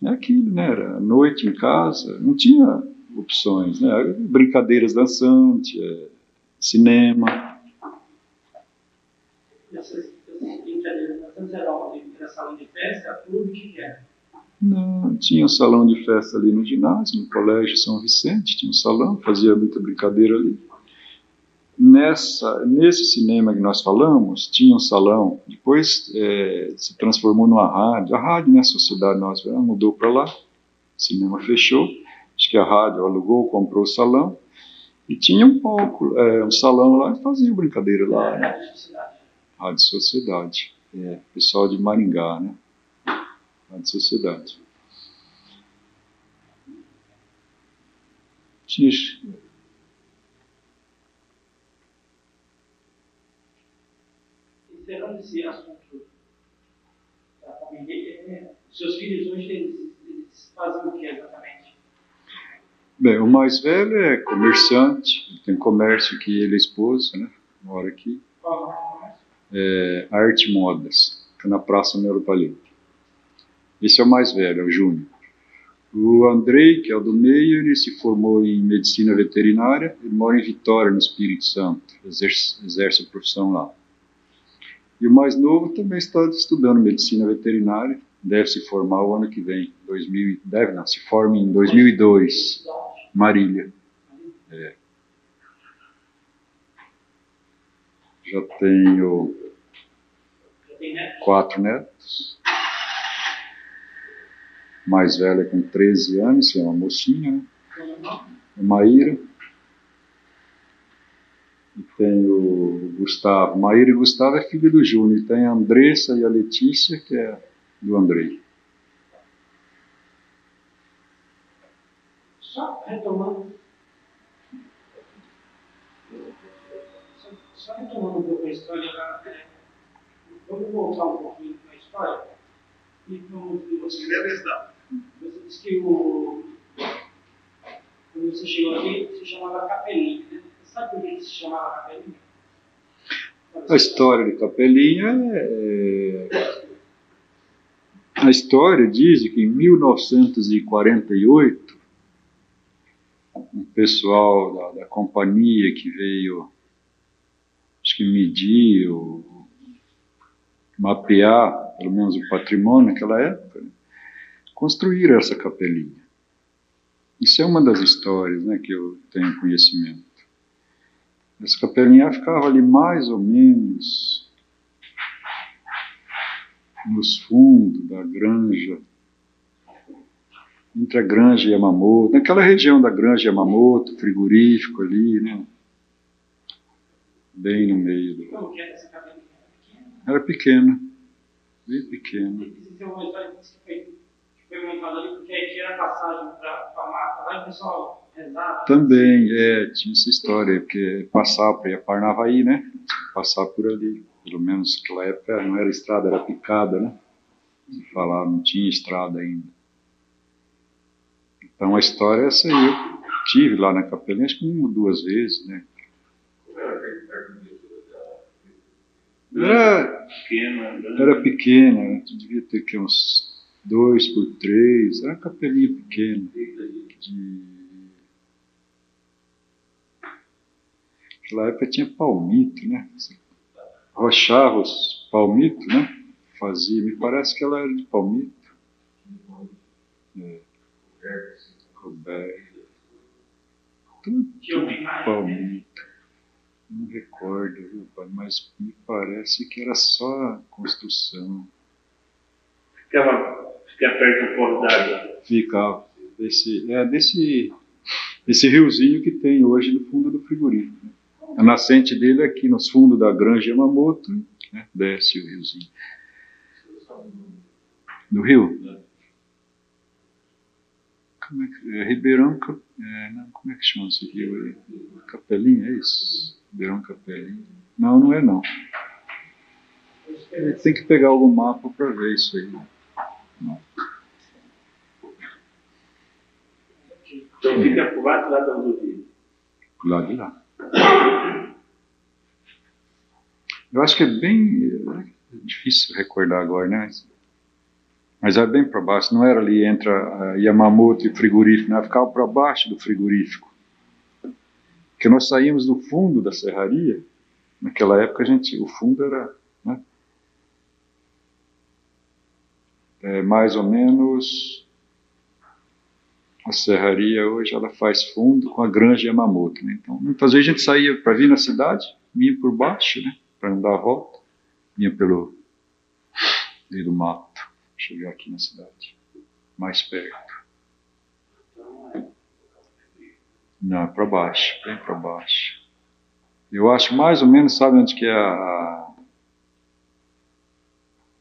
aquilo, né? Era noite em casa, não tinha opções, né? Brincadeiras dançantes, cinema. Essas brincadeiras dançantes era salão de festa, clube, o que era? Não, tinha um salão de festa ali no ginásio, no Colégio São Vicente, tinha um salão, fazia muita brincadeira ali. Nesse cinema que nós falamos, tinha um salão, depois se transformou numa rádio. A rádio, né, a sociedade nossa mudou para lá, o cinema fechou, acho que a rádio alugou, comprou o salão, e tinha um palco, um salão lá, e fazia brincadeira lá. Né? Rádio Sociedade, pessoal de Maringá, né? Rádio Sociedade. Tinha... Encerrando esse assunto da família, seus filhos hoje eles fazem o que exatamente? Bem, o mais velho é comerciante, tem comércio aqui, ele é esposa, né? Mora aqui. Qual é o comércio? Arte Modas, fica na Praça Melo Palito. Esse é o mais velho, é o Júnior. O Andrei, que é o do meio, ele se formou em medicina veterinária, ele mora em Vitória, no Espírito Santo, exerce a profissão lá. E o mais novo também está estudando medicina veterinária, deve se formar o ano que vem, se forma em 2002, Marília. Já tenho 4 netos. O mais velho é com 13 anos, é uma mocinha, né? A Maíra. E tem o Gustavo. Maíra e Gustavo é filho do Júnior. E tem a Andressa e a Letícia, que é do Andrei. Só retomando um pouco a história, vamos voltar um pouquinho na história. E você disse que quando você chegou aqui, se chamava Capelinha, né? Você sabe por que se chamava Capelinha? A história de Capelinha A história diz que em 1948, um pessoal da companhia que veio, acho que medir, mapear, pelo menos o patrimônio naquela época, né, construíram essa capelinha. Isso é uma das histórias, né, que eu tenho conhecimento. Essa capelinha ficava ali mais ou menos nos fundos da granja, entre a Granja e Yamamoto, naquela região da Granja e Yamamoto, frigorífico ali, né? Bem no meio do... Como que era essa capelinha? Era pequena, bem pequena. Tem uma história que foi montada ali, porque aqui era passagem para a mata, lá e o pessoal rezava. Também, tinha essa história, porque passava para ir a Parnavaí, né? Passar por ali. Pelo menos naquela época não era estrada, era picada, né? Se falar, não tinha estrada ainda. Então a história é essa aí. Eu tive lá na capelinha, acho que 1 ou 2 vezes, né? Era pequena, devia ter que uns 2 por 3, era uma capelinha pequena. Naquela época tinha palmito, né? Rochava os palmitos, né? Fazia, me parece que ela era de palmito. Coberto. Tudo palmito. Não recordo, viu, pai? Mas me parece que era só construção. Ficava perto do Porto d'Água. Ficava. desse riozinho que tem hoje no fundo do frigorífico. Né? A nascente dele é aqui nos fundos da Granja Yamamoto, né? Desce o riozinho. Do rio? Como é que, Ribeirão, como é que chama esse rio aí? Capelinha, é isso? Ribeirão Capelinha. Não é não. Tem que pegar algum mapa para ver isso aí. Não. Então fica pro lado da rodovia. Pro lado de lá. Eu acho que é bem difícil recordar agora, né? Mas é bem para baixo, não era ali entre a Yamamoto e o frigorífico, né? Ficava para baixo do frigorífico. Porque nós saímos do fundo da serraria, naquela época o fundo era, né? Mais ou menos, a serraria hoje ela faz fundo com a Granja Yamamoto, né? Então, muitas vezes a gente saía para vir na cidade, vinha por baixo, né? Para não dar a volta, vinha pelo meio do mato. Chegar aqui na cidade, mais perto. Não, é para baixo, bem para baixo. Eu acho mais ou menos, sabe onde que é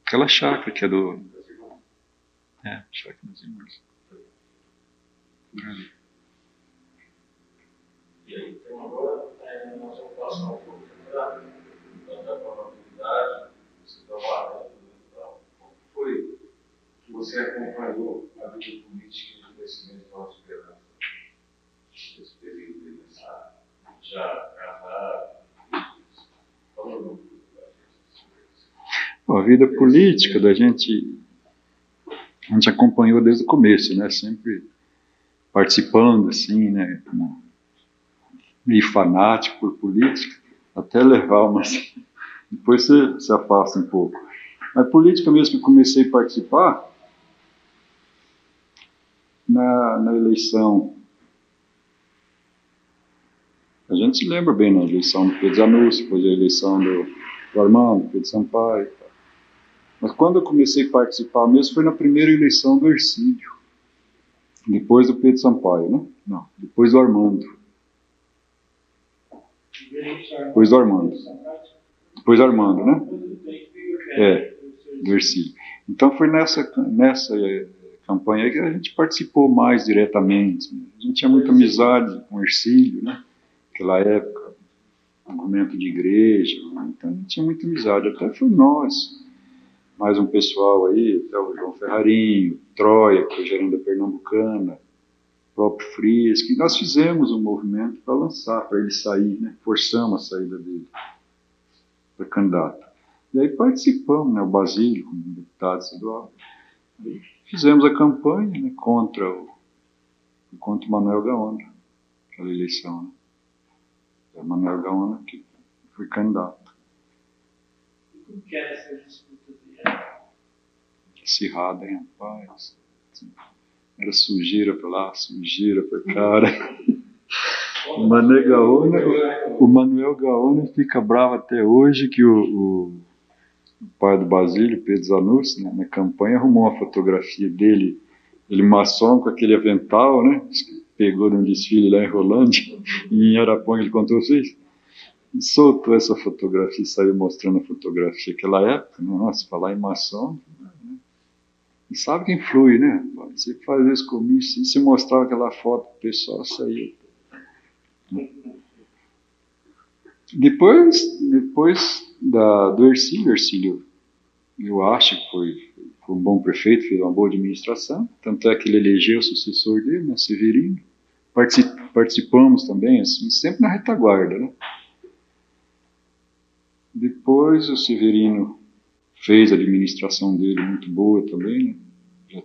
aquela chácara que é do... chácara das irmãs. Por ali. E aí, então agora, nós vamos passar um pouco da probabilidade, você trabalha, foi que você acompanhou a vida política e o crescimento da nossa esperança nesse período de já casado, falando a vida política da gente, a gente acompanhou desde o começo, né? Sempre participando, assim, né? Meio fanático por política, até levar umas... Depois você se afasta um pouco. Mas política mesmo que eu comecei a participar, na eleição, a gente se lembra bem na eleição do Pedro Zanussi, depois a eleição do Armando, Pedro Sampaio. Mas quando eu comecei a participar mesmo foi na primeira eleição do Hercílio, depois do Pedro Sampaio, né? Não, depois do Armando. Depois do Armando. Depois do Armando, né? Do Hercílio. Então foi nessa campanha aí que a gente participou mais diretamente. A gente tinha muita amizade com o Hercílio, né? Naquela época, movimento de igreja, então a gente tinha muita amizade. Até foi nós, mais um pessoal aí, até o João Ferrarinho, Troia, que foi gerente da Pernambucana, o próprio Frias, que nós fizemos um movimento para lançar, para ele sair, né? Forçamos a saída dele para candidato. E aí participamos, né, o Basílio, como deputado estadual. Aí fizemos a campanha, né, contra o Manuel Gaona, aquela eleição. Né? O Manuel Gaona que foi candidato. E como que era essa disputa dele? Acirrada, hein, rapaz? Era sujeira para lá, sujeira para cá. O Manuel Gaona fica bravo até hoje que o pai do Basílio, Pedro Zanussi, né, na campanha arrumou uma fotografia dele, ele maçom com aquele avental, né, pegou num desfile lá em Rolândia, e em Araponga, ele contou vocês, e soltou essa fotografia, saiu mostrando a fotografia daquela época. Nossa, falar em maçom, né? E sabe quem flui, né? Você faz esse comício, se mostrava aquela foto, o pessoal saía. Depois do Hercílio, eu acho que foi um bom prefeito, fez uma boa administração, tanto é que ele elegeu o sucessor dele, né, Severino. Participamos também, assim, sempre na retaguarda, né? Depois o Severino fez a administração dele muito boa também, né?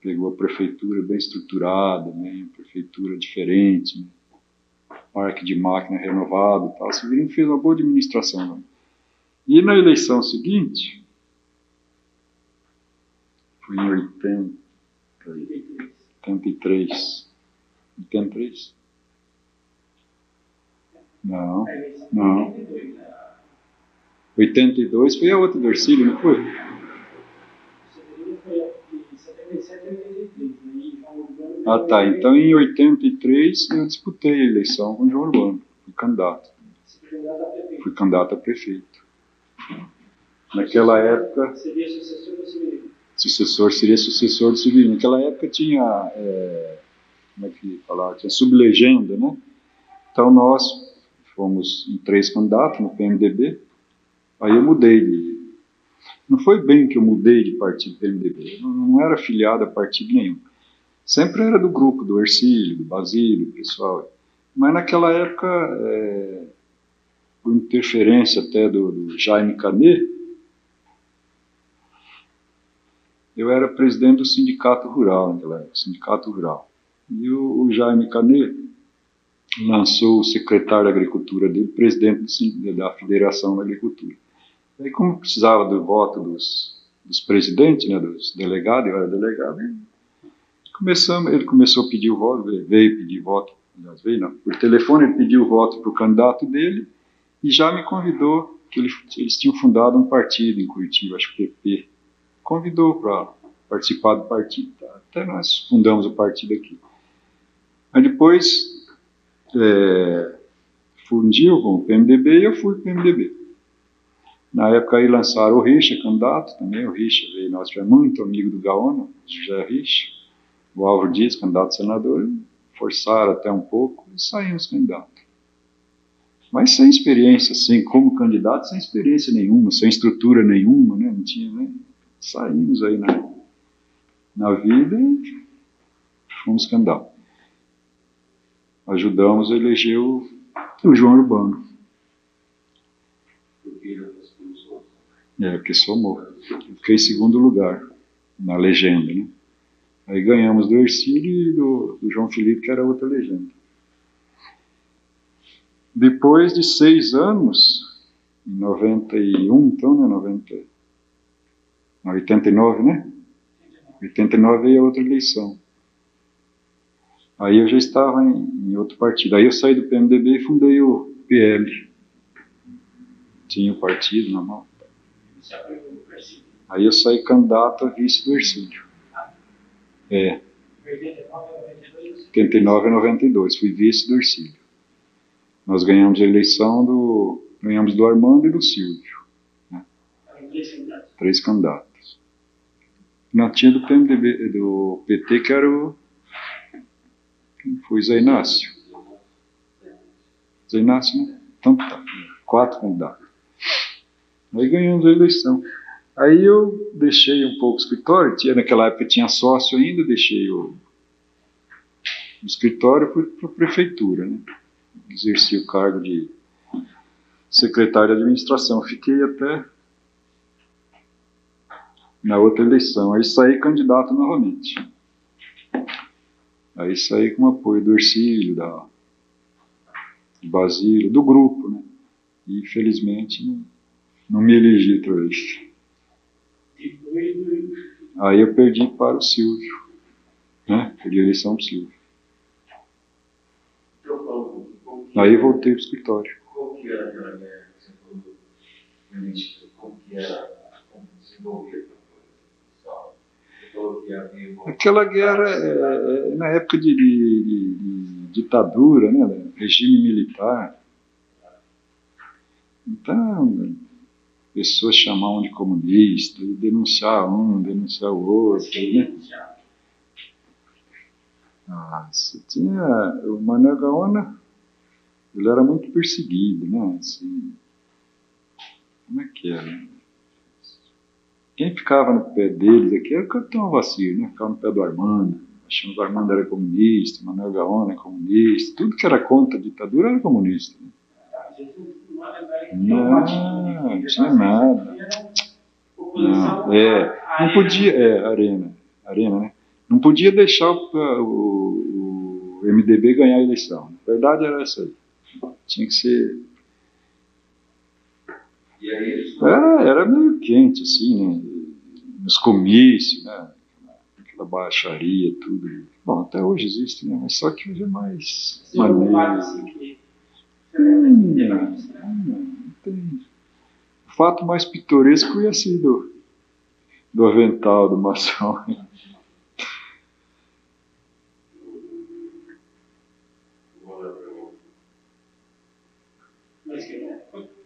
Pegou a prefeitura bem estruturada, né? Uma prefeitura diferente, né? Parque de máquina renovado e tal. O Severino fez uma boa administração. Né? E na eleição seguinte, foi em 83. Não. 82 foi a outra do Hercílio, não foi? 77 e 83. Ah, tá. Então, em 83, eu disputei a eleição com o João Urbano. Fui candidato. Fui candidato a prefeito. Naquela época... Seria sucessor do Severino. Seria sucessor do Severino. Naquela época tinha... como é que falar? Tinha sublegenda, né? Então, nós fomos em 3 candidatos no PMDB. Aí eu mudei de... Não foi bem que eu mudei de partido PMDB. Eu não era afiliado a partido nenhum. Sempre era do grupo, do Ercílio, do Basílio, pessoal. Mas naquela época, por interferência até do Jaime Canet, eu era presidente do Sindicato Rural naquela época, Sindicato Rural. E o Jaime Canet lançou o secretário da Agricultura dele, presidente da Federação da Agricultura. Aí, como precisava do voto dos presidentes, né, dos delegados, eu era delegado, ele começou a pedir o voto, veio pedir voto, por telefone ele pediu o voto para o candidato dele e já me convidou, que eles tinham fundado um partido em Curitiba, acho que PP, convidou para participar do partido, tá? Até nós fundamos o partido aqui. Aí depois fundiu com o PMDB e eu fui para o PMDB. Na época aí lançaram o Richa, candidato também, o Richa veio, nós tivemos muito amigo do Gaona, José Richa, o Álvaro Dias, candidato a senador, forçaram até um pouco e saímos candidatos. Mas sem experiência, assim, como candidato, sem experiência nenhuma, sem estrutura nenhuma, né? Não tinha, né? Saímos aí na vida e fomos candidatos. Ajudamos a eleger o João Urbano. Porque somou. Eu fiquei em segundo lugar na legenda, né? Aí ganhamos do Ercílio e do João Felipe, que era outra legenda. Depois de 6 anos, em 91, então, né? 89, né? 89 veio a outra eleição. Aí eu já estava em outro partido. Aí eu saí do PMDB e fundei o PL. Tinha o partido na mão. Aí eu saí candidato a vice do Ercílio. 89 a 92, fui vice do Ercílio. Nós ganhamos a eleição ganhamos do Armando e do Silvio. Né? 3 candidatos. Não, tinha do PMDB, do PT, que era quem foi? Zé Inácio. Zé Inácio, né? Então tá, 4 candidatos. Aí ganhamos a eleição. Aí eu deixei um pouco o escritório, naquela época tinha sócio ainda, deixei o escritório para a prefeitura, né? Exerci o cargo de secretário de administração. Fiquei até na outra eleição. Aí saí candidato novamente. Aí saí com apoio do Ercílio, do Basílio, do grupo, né? E felizmente não me elegi outra vez. Aí eu perdi para o Silvio, né? Perdi a eleição para o Silvio. Aí voltei para o escritório. Como que era aquela guerra que você falou no início? Como que era? Como desenvolver aquela guerra na época de ditadura, né? Regime militar. Então, pessoas chamavam de comunista, e denunciar um, denunciar o outro, né? Nossa, tinha o Manuel Gaona, ele era muito perseguido, né? Assim, como é que era? Quem ficava no pé deles aqui era o Capitão Vacir, né? Ficava no pé do Armando, achando que o Armando era comunista, o Manuel Gaona é comunista, tudo que era contra a ditadura era comunista. Né? Não tinha nada. Não podia, Arena, né? Não podia deixar o MDB ganhar a eleição. A verdade era essa aí. Tinha que ser. Era meio quente, assim, né? Nos comícios, né? Aquela baixaria, tudo. Bom, até hoje existe, né? Mas só que hoje é mais maneiro. Não tem. O fato mais pitoresco ia ser do avental do maçom.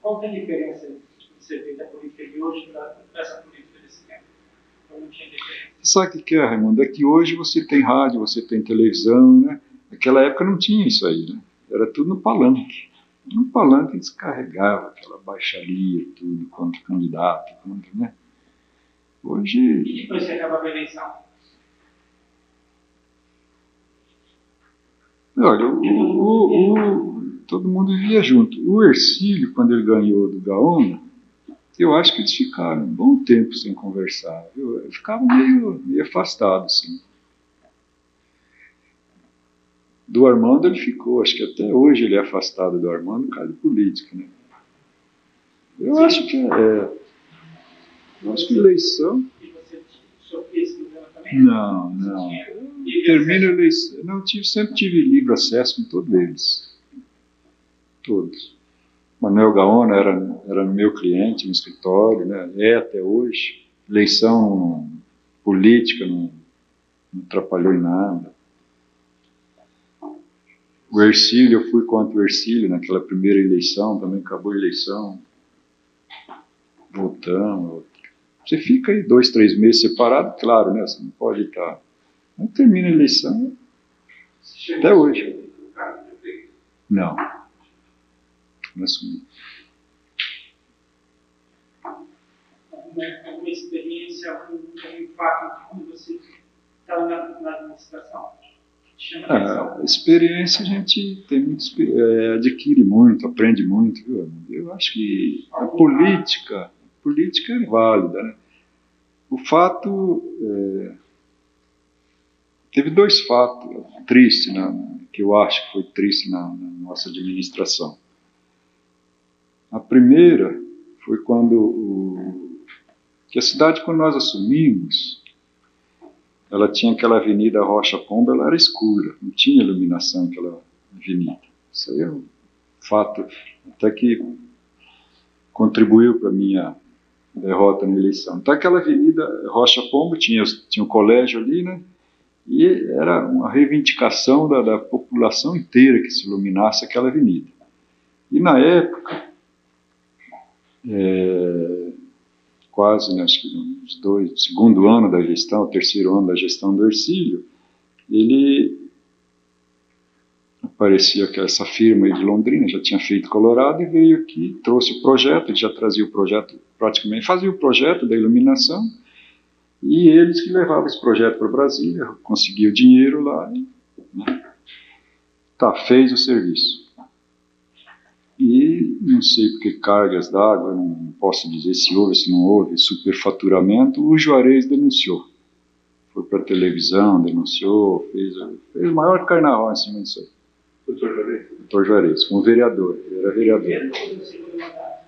Qual que é a diferença que você vê da política de hoje para essa política desse tempo? Eu não tinha diferença. Sabe o que é, Raimundo? É que hoje você tem rádio, você tem televisão, né? Naquela época não tinha isso aí, né? Era tudo no palanque. No palanque descarregava aquela baixaria, tudo, contra o candidato, contra, né? Hoje... E depois você acabava a eleição? Olha, todo mundo vivia junto. O Hercílio, quando ele ganhou do Gaona, eu acho que eles ficaram um bom tempo sem conversar. Eu ficava meio afastado, assim. Do Armando ele ficou, acho que até hoje ele é afastado do Armando por causa de política, né? Eu acho que eu acho que eleição... E você sofria esse problema também? Não. Termina a eleição. Não, sempre tive livre acesso com todos eles. Todos. Manuel Gaona era meu cliente no escritório, né? É até hoje. Eleição política não atrapalhou em nada. O Hercílio, eu fui contra o Hercílio naquela primeira eleição, também acabou a eleição. Voltamos. Você fica aí 2, 3 meses separado, claro, né? Você não pode estar... Não termina a eleição até hoje. Não. Não assumi. Alguma experiência, algum impacto de quando você estava na administração? A experiência a gente tem muito, adquire muito, aprende muito. Viu? Eu acho que a política é válida, né? O fato... teve 2 fatos tristes, né, que eu acho que foi triste na nossa administração. A primeira foi que a cidade, quando nós assumimos, ela tinha aquela avenida Rocha Pombo, ela era escura, não tinha iluminação aquela avenida. Isso aí é um fato até que contribuiu para a minha derrota na eleição. Então aquela avenida Rocha Pombo tinha um colégio ali, né? E era uma reivindicação da população inteira que se iluminasse aquela avenida. E na época, quase, né, acho que no segundo ano da gestão, o terceiro ano da gestão do Hercílio, ele aparecia que essa firma aí de Londrina já tinha feito Colorado e veio aqui, trouxe o projeto, ele já trazia o projeto, praticamente fazia o projeto da iluminação, e eles que levavam esse projeto para Brasília, conseguiam o dinheiro lá, né? Fez o serviço. E não sei porque cargas d'água, não posso dizer se houve, se não houve, superfaturamento, o Juarez denunciou. Foi para a televisão, denunciou, fez o maior carnaval em cima disso aí. Doutor Juarez? Doutor Juarez, como vereador, ele era vereador.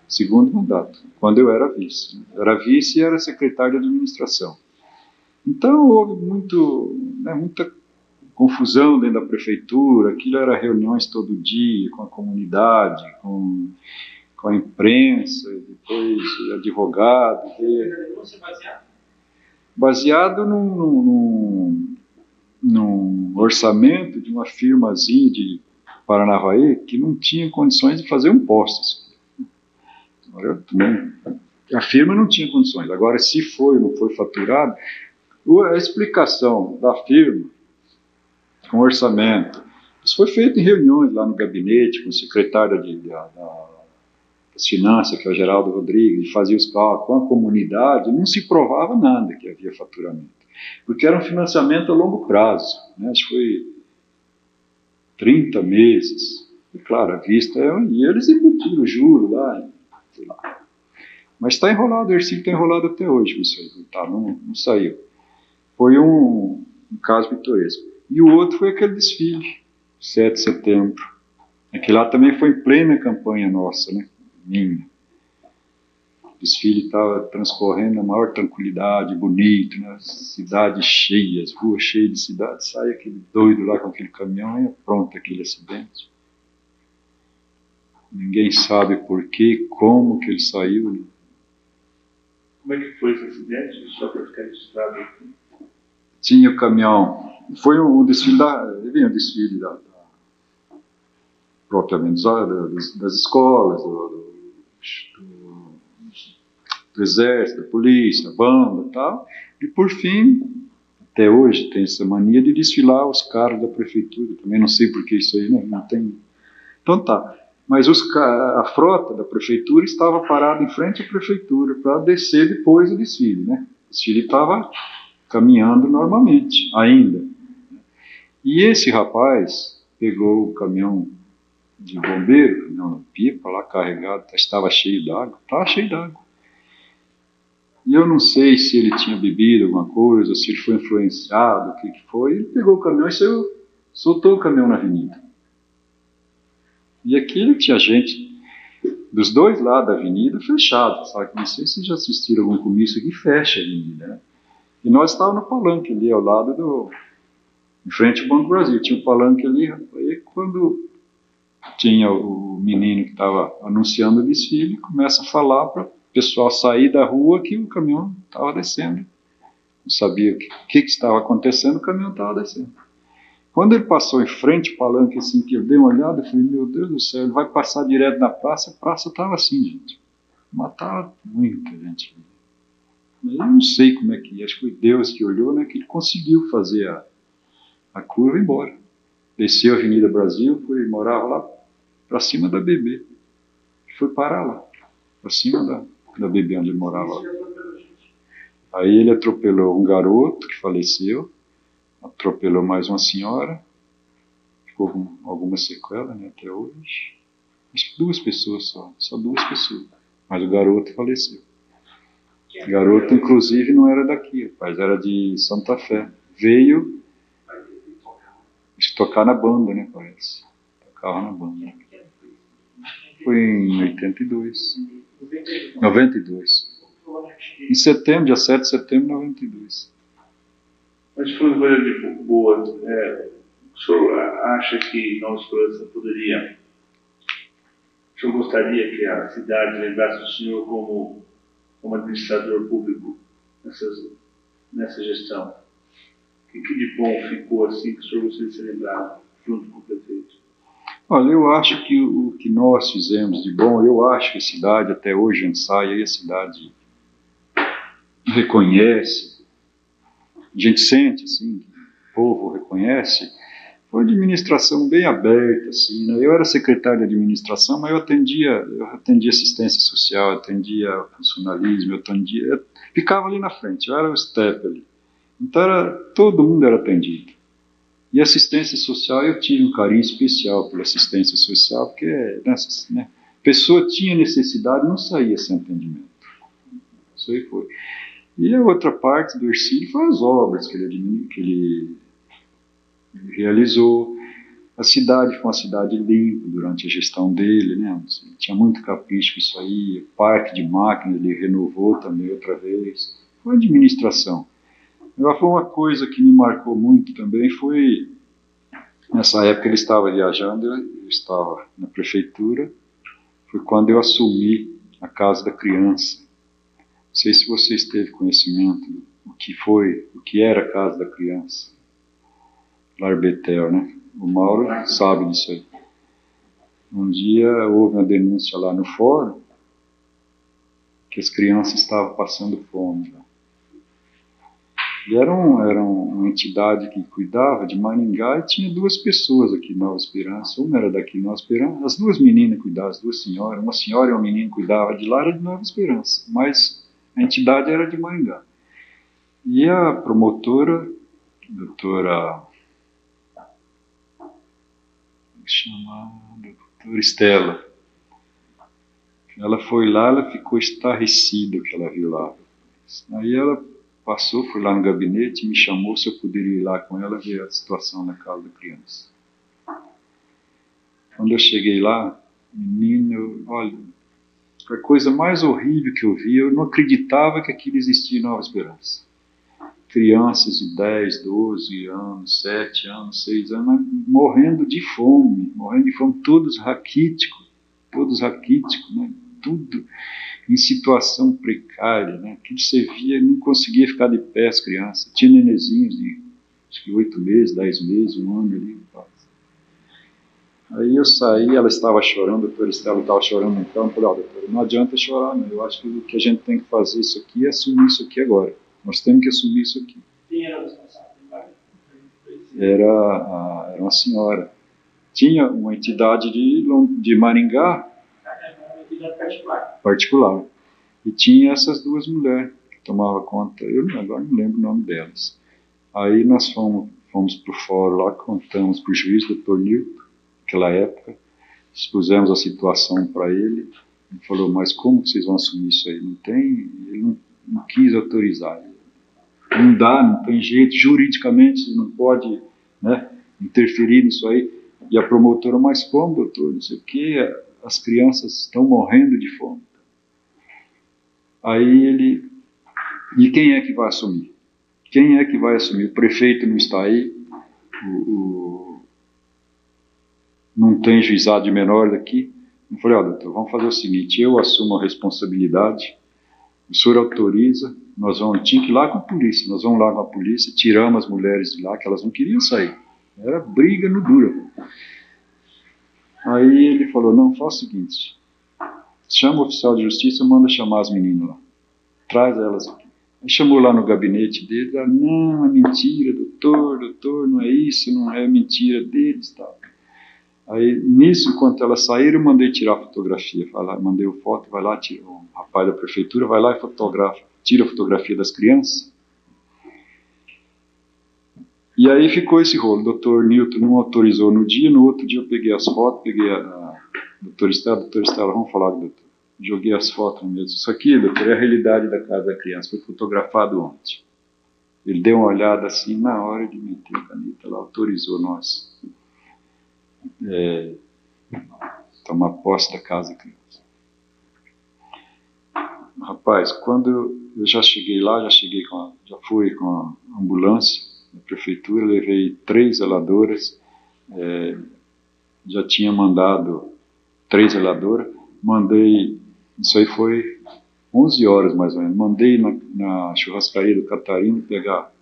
Segundo mandato, quando eu era vice. Era vice e era secretário de administração. Então houve muita confusão dentro da prefeitura, aquilo era reuniões todo dia com a comunidade, com a imprensa, depois advogado. Baseado num orçamento de uma firmazinha de Paranavaí que não tinha condições de fazer um poste. A firma não tinha condições. Agora, se foi ou não foi faturado, a explicação da firma com orçamento, isso foi feito em reuniões lá no gabinete com o secretário das Finanças, que é o Geraldo Rodrigues, fazia os cálculos com a comunidade, não se provava nada que havia faturamento, porque era um financiamento a longo prazo, né? Acho que foi 30 meses, e claro, a vista e eles embutiram o juro lá, sei lá. Mas está enrolado, o Hercílio está enrolado até hoje com isso aí, não saiu. Foi um caso pitoresco. E o outro foi aquele desfile, 7 de setembro. Aquele lá também foi em plena campanha nossa, né? Minha. O desfile estava transcorrendo na maior tranquilidade, bonito, né? Cidades cheias, ruas cheias de cidades. Sai aquele doido lá com aquele caminhão e pronto aquele acidente. Ninguém sabe por quê, como que ele saiu. Né? Como é que foi esse acidente? Só para ficar registrado aqui. Tinha o caminhão, foi um desfile propriamente das escolas, do exército, da polícia, da banda e tal. E por fim, até hoje tem essa mania de desfilar os carros da prefeitura. Também não sei por que isso aí, né? Não tem. Então tá. Mas a frota da prefeitura estava parada em frente à prefeitura para descer depois do desfile, né? O desfile estava caminhando normalmente, ainda. E esse rapaz pegou o caminhão de bombeiro, caminhão pipa lá carregado, estava cheio d'água, E eu não sei se ele tinha bebido alguma coisa, se ele foi influenciado, o que foi. Ele pegou o caminhão e soltou o caminhão na avenida. E aqui tinha gente dos dois lados da avenida fechado, sabe? Não sei se vocês já assistiram algum comício que fecha a avenida, né? E nós estávamos no palanque ali, ao lado em frente ao Banco do Brasil. Tinha um palanque ali, e quando tinha o menino que estava anunciando o desfile, começa a falar para o pessoal sair da rua que o caminhão estava descendo. Não sabia o que estava acontecendo, o caminhão estava descendo. Quando ele passou em frente ao palanque, assim, que eu dei uma olhada, eu falei, meu Deus do céu, ele vai passar direto na praça. A praça estava assim, gente. Matava muita gente. Eu não sei como é que, acho que foi Deus que olhou, né, que ele conseguiu fazer a curva e ir embora. Desceu a Avenida Brasil, morava lá para cima da BB. Foi parar lá, para cima da BB onde ele morava lá. Aí ele atropelou um garoto que faleceu, atropelou mais uma senhora, ficou com alguma sequela, né, até hoje. Acho que 2 pessoas só 2 pessoas. Mas o garoto faleceu. O garoto, inclusive, não era daqui, rapaz, era de Santa Fé. Veio tocar na banda, né, parece. Tocava na banda. Foi em 82. 92. Em setembro, dia 7 de setembro de 92. Mas falando coisa de boa, o senhor acha que Nova Esperança poderia... O senhor gostaria que a cidade lembrasse o senhor como administrador público nessa gestão? O que de bom ficou assim que o senhor gostaria de ser lembrado junto com o prefeito? Olha, eu acho que o que nós fizemos de bom, eu acho que a cidade, até hoje a gente sai, a cidade reconhece, a gente sente, assim, o povo reconhece, foi uma administração bem aberta, assim, né? Eu era secretário de administração, mas eu atendia assistência social, eu atendia funcionalismo, eu ficava ali na frente, eu era o step ali. Então todo mundo era atendido. E assistência social, eu tive um carinho especial pela assistência social, porque né, a pessoa tinha necessidade, não saía sem atendimento. Isso aí foi. E a outra parte do Ercílio foi as obras que ele realizou. A cidade foi uma cidade limpa durante a gestão dele, né? Tinha muito capricho com isso aí. O parque de máquinas ele renovou também outra vez. Foi administração. Agora, foi uma coisa que me marcou muito também, foi, nessa época ele estava viajando, eu estava na prefeitura, foi quando eu assumi a Casa da Criança. Não sei se vocês teve conhecimento do o que era a Casa da Criança. Lar Betel, né? O Mauro sabe disso aí. Um dia houve uma denúncia lá no fórum que as crianças estavam passando fome lá. E era uma entidade que cuidava de Maringá e tinha 2 pessoas aqui em Nova Esperança. Uma era daqui em Nova Esperança, as 2 meninas cuidavam, as 2 senhoras. Uma senhora e uma menina cuidavam de lá, era de Nova Esperança. Mas a entidade era de Maringá. E a promotora, doutora Estela, ela foi lá, ela ficou estarrecida que ela viu lá. Aí ela passou, foi lá no gabinete, me chamou se eu poderia ir lá com ela ver a situação na casa da criança. Quando eu cheguei lá, menino, olha, a coisa mais horrível que eu vi, eu não acreditava que aquilo existia em Nova Esperança. Crianças de 10, 12 anos, 7 anos, 6 anos, morrendo de fome, todos raquíticos, né? Tudo em situação precária, né? Que você via, não conseguia ficar de pé as crianças. Tinha nenezinhos de acho que 8 meses, 10 meses, 1 ano ali. Aí eu saí, ela estava chorando, a doutora Estela estava chorando então, eu falei, doutora, não adianta chorar, não. Eu acho que o que a gente tem que fazer isso aqui é assumir isso aqui agora. Nós temos que assumir isso aqui. Quem era o responsável? Era uma senhora. Tinha uma entidade de Maringá, Uma entidade particular. E tinha essas duas mulheres que tomavam conta, agora não lembro o nome delas. Aí nós fomos para o fórum lá, contamos para o juiz, doutor Nilton, naquela época, expusemos a situação para ele, ele falou, mas como que vocês vão assumir isso aí? Não tem, ele não quis autorizar. Não dá, não tem jeito, juridicamente você não pode, né, interferir nisso aí. E a promotora, mas como, doutor, não sei o quê, as crianças estão morrendo de fome. Aí ele, e quem é que vai assumir? Quem é que vai assumir? O prefeito não está aí, não tem juizado de menor daqui. Eu falei, doutor, vamos fazer o seguinte, eu assumo a responsabilidade, o senhor autoriza, tinha que ir lá com a polícia, nós vamos lá com a polícia, tiramos as mulheres de lá, que elas não queriam sair. Era briga no duro. Aí ele falou, não, faz o seguinte, chama o oficial de justiça e manda chamar as meninas lá. Traz elas aqui. Aí chamou lá no gabinete dele, não, é mentira, doutor, não é isso, não é mentira deles, tal. Aí, nisso, enquanto elas saíram, eu mandei tirar a fotografia, mandei o foto, vai lá, o rapaz da prefeitura vai lá e fotografa, tira a fotografia das crianças. E aí ficou esse rolo, o doutor Nilton não autorizou no dia, no outro dia eu peguei as fotos, peguei a doutora Estela, vamos falar com o doutor. Joguei as fotos no mesmo. Isso aqui, doutor, é a realidade da casa da criança, foi fotografado ontem. Ele deu uma olhada assim, na hora de meter a caneta lá, autorizou nós. Tomar posse da casa da criança. Rapaz, quando eu já cheguei lá, já fui com a ambulância da prefeitura, levei 3 zeladoras, já tinha mandado 3 zeladoras, mandei, isso aí foi 11 horas mais ou menos, mandei na churrascaria do Catarino pegar,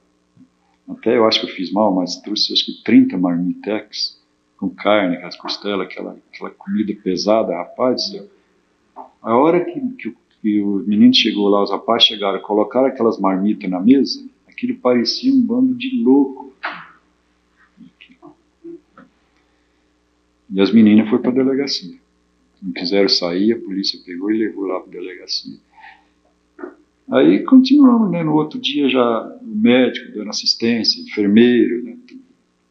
até eu acho que eu fiz mal, mas trouxe acho que 30 marmitex, com carne, com as costelas, aquela comida pesada, rapaz do céu. A hora que o menino chegou lá, os rapazes chegaram, colocaram aquelas marmitas na mesa, aquilo parecia um bando de louco. E as meninas foram para a delegacia. Não quiseram sair, a polícia pegou e levou lá para a delegacia. Aí continuamos, né? No outro dia já o médico dando assistência, enfermeiro, né?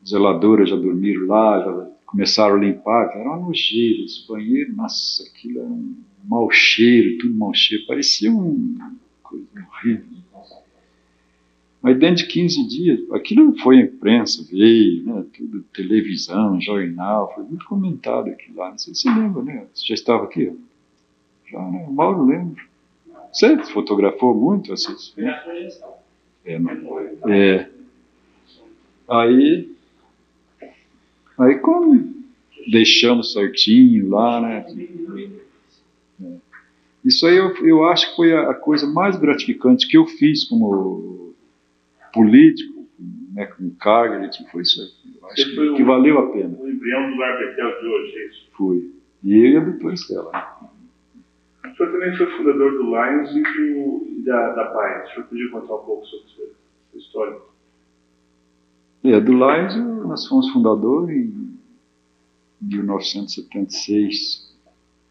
Zeladoras já dormiram lá, já começaram a limpar, era uma nojeira esse banheiro, nossa, aquilo era um mau cheiro, tudo mau cheiro, parecia uma coisa horrível. Mas dentro de 15 dias, aquilo foi a imprensa, veio, né, tudo, televisão, jornal, foi muito comentado aquilo lá, não sei se você lembra, né, você já estava aqui? Já, né, o Mauro lembra. Você fotografou muito? Aí como deixamos certinho lá, né? Isso aí eu acho que foi a coisa mais gratificante que eu fiz como político, né, com cargo, foi isso aí. Eu acho que valeu a pena. O embrião do Lar Betel de hoje, é isso? Fui. E eu e a doutora Estela. O senhor também foi fundador do Lions e da Paz. O senhor podia contar um pouco sobre sua história? Do Lions nós fomos fundador em 1976.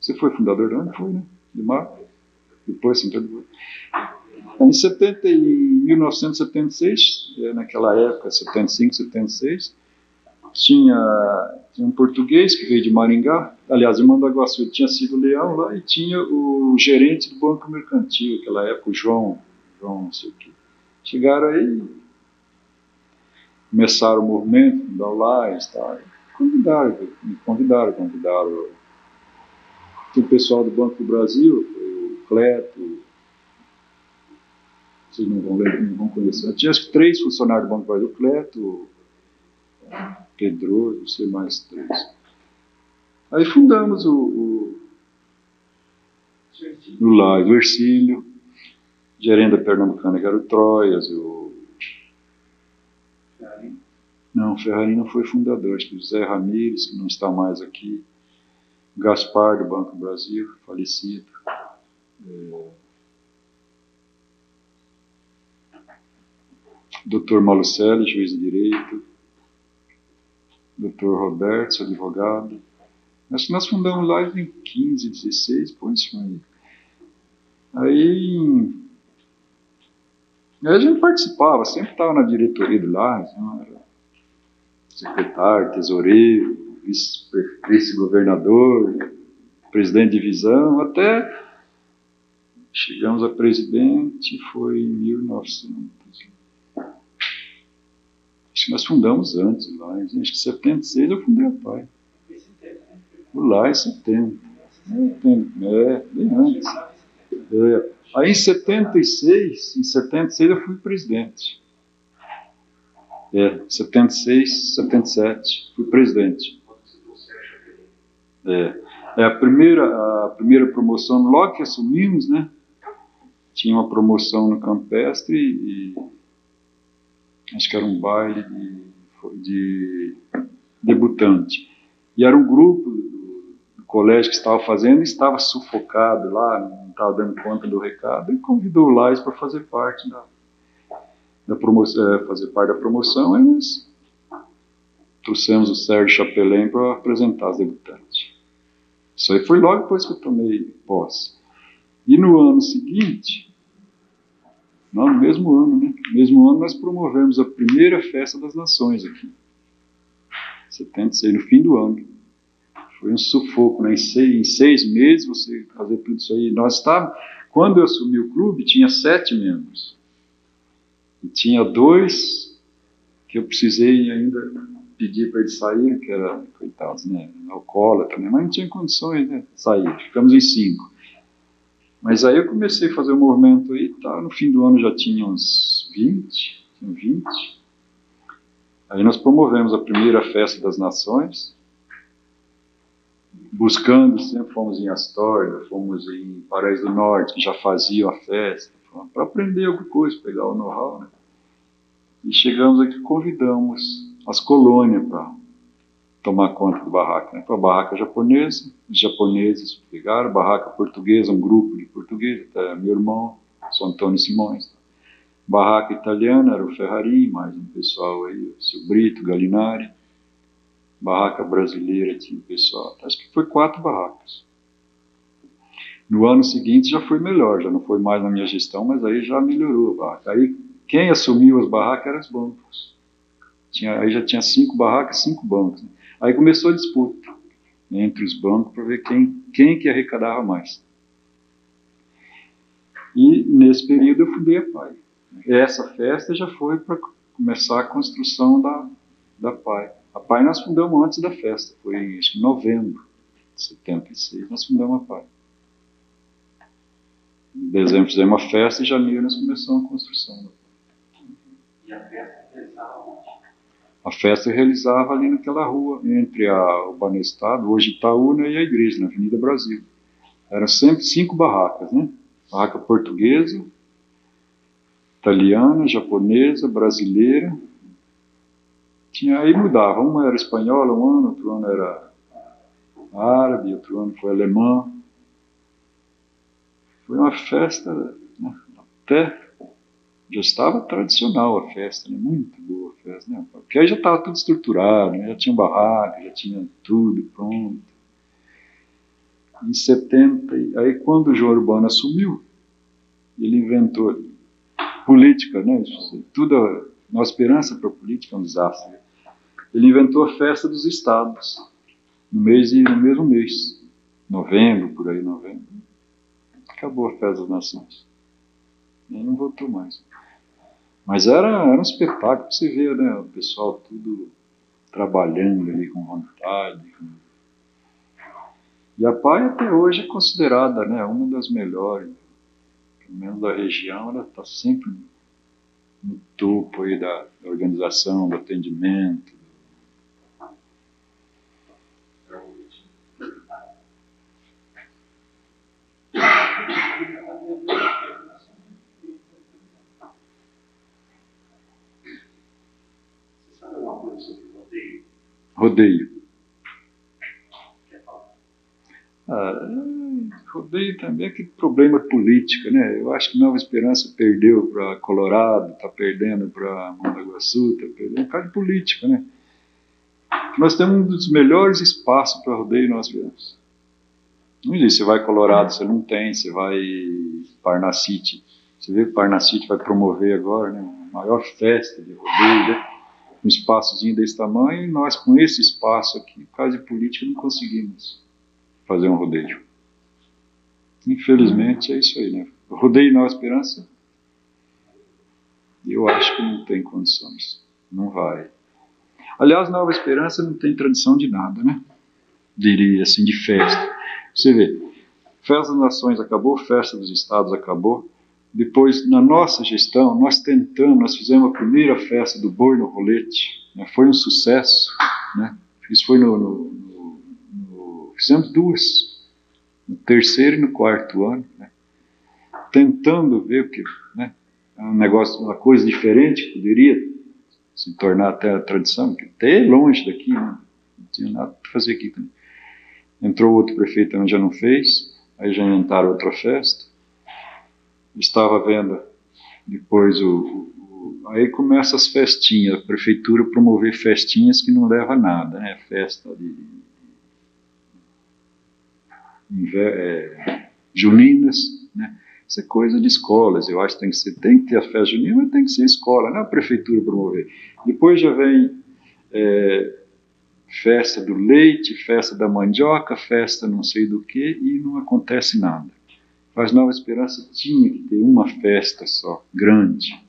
Você foi fundador de onde? Foi, né? De Marco? Depois, assim, em 1976, naquela época, 75, 76, tinha um português que veio de Maringá, aliás, em Mandaguaçu, tinha sido leão lá, e tinha o gerente do Banco Mercantil, naquela época, o João não sei o quê. Chegaram aí, começaram o movimento, da Lions, tá? Me convidaram. Tem o pessoal do Banco do Brasil, o Cleto, vocês não vão conhecer. Eu tinha acho que 3 funcionários do Banco do Brasil, o Cleto, Pedro, não sei mais 3. Aí fundamos o Lions, o Ercílio, gerente da Pernambucana, que era o Troias, Não, Ferrarim não foi fundador, acho que José Ramírez, que não está mais aqui, Gaspar, do Banco do Brasil, falecido. Dr. Malucelli, juiz de direito. Dr. Roberto, advogado. Acho que nós fundamos lá em 15, 16, por isso aí. Aí a gente participava, sempre estava na diretoria do lar, era secretário, tesoureiro, vice-governador, presidente de divisão, até chegamos a presidente, foi em 1900. Acho que nós fundamos antes lá, acho que em 76 eu fundei a PAI. Lá em 70. Bem antes. Aí em 76 eu fui presidente. 76, 77, fui presidente. A primeira promoção, logo que assumimos, né? Tinha uma promoção no Campestre e acho que era um baile de debutante. E era um grupo do colégio que estava fazendo, estava sufocado lá, não estava dando conta do recado, e convidou o Lais para fazer parte da promoção, e nós trouxemos o Sérgio Chapelain para apresentar os debutantes. Isso aí foi logo depois que eu tomei posse. E no ano seguinte, não, no mesmo ano, né? No mesmo ano nós promovemos a primeira Festa das Nações aqui. 76, no fim do ano. Foi um sufoco, né? Em 6 meses você fazer tudo isso aí. Quando eu assumi o clube, tinha 7 membros. E tinha 2 que eu precisei ainda pedir para eles saírem, que eram, coitados, né? Alcoólatra, né? Mas não tinha condições, né? De sair. Ficamos em 5. Mas aí eu comecei a fazer o movimento aí, tá? No fim do ano já tinha uns 20. Aí nós promovemos a primeira Festa das Nações, buscando, sempre fomos em Astorga, fomos em Paraíso do Norte, que já faziam a festa, para aprender alguma coisa, pegar o know-how, né? E chegamos aqui, convidamos as colônias para tomar conta do barraca, né? Foi a barraca japonesa, os japoneses pegaram, a barraca portuguesa, um grupo de portugueses, até meu irmão, São Antônio Simões. Barraca italiana era o Ferrarim, mais um pessoal aí, o seu Brito, Galinari. Barraca brasileira tinha um pessoal, acho que foi 4 barracas. No ano seguinte já foi melhor, já não foi mais na minha gestão, mas aí já melhorou a barraca. Aí quem assumiu as barracas eram os bancos. Aí já tinha 5 barracas, 5 bancos. Né? Aí começou a disputa entre os bancos para ver quem que arrecadava mais. E nesse período eu fundei a PAI. Essa festa já foi para começar a construção da PAI. A PAI nós fundamos antes da festa, foi acho que em novembro de 76, nós fundamos a PAI. Em dezembro fizemos uma festa e em janeiro nós começamos a construção da PAI. E a festa realizava onde? A festa eu realizava ali naquela rua, entre o Banestado, hoje Itaúna, e a igreja, na Avenida Brasil. Eram sempre 5 barracas, né? Barraca portuguesa, italiana, japonesa, brasileira. Aí mudava, uma era espanhola um ano, outro ano era árabe, outro ano foi alemã. Foi uma festa, né? Até já estava tradicional a festa, né? Muito boa a festa, né? Porque aí já estava tudo estruturado, né? Já tinha barraca, já tinha tudo pronto. Em 70, aí quando o João Urbano assumiu, ele inventou política, né? Tudo, nossa esperança para a política é um desastre. Ele inventou a festa dos estados, no mesmo mês, novembro, por aí, novembro. Acabou a festa das nações. Ele não voltou mais. Mas era um espetáculo para você ver, né? O pessoal tudo trabalhando ali com vontade. E a PAI até hoje é considerada, né, uma das melhores, pelo menos da região. Ela está sempre no topo aí da organização, do atendimento. Você sabe alguma coisa rodeio. Rodeio também é aquele problema político, né? Eu acho que Nova Esperança perdeu para Colorado, está perdendo para Mongaguaçu, está perdendo por causa de política, né? Nós temos um dos melhores espaços para rodeio em Nova Esperança. Não existe, você vai Colorado, você não tem, você vai Parnassit. Você vê que Parnassit vai promover agora, né, a maior festa de rodeio, né? Um espaçozinho desse tamanho, e nós com esse espaço aqui, por causa de política, não conseguimos fazer um rodeio. Infelizmente é isso aí, né? O rodeio Nova Esperança, eu acho que não tem condições, não vai. Aliás, Nova Esperança não tem tradição de nada, né? Diria assim, de festa. Você vê, Festa das Nações acabou, Festa dos Estados acabou. Depois, na nossa gestão, nós fizemos a primeira festa do Boi no Rolete, né? Foi um sucesso, né? Isso foi fizemos duas, no terceiro e no quarto ano, né? Tentando ver o que, né? Um negócio, uma coisa diferente que poderia se tornar até a tradição, porque até longe daqui, né? Não tinha nada para fazer aqui também. Entrou outro prefeito também, já não fez, aí já inventaram outra festa. Estava vendo depois aí começa as festinhas, a prefeitura promover festinhas que não leva a nada, né? Festa de juninas, né? Isso é coisa de escolas, eu acho que tem que ter a festa junina, mas tem que ser escola, não é a prefeitura promover. Depois já vem festa do leite, festa da mandioca, festa não sei do que, e não acontece nada. Mas Nova Esperança tinha que ter uma festa só, grande.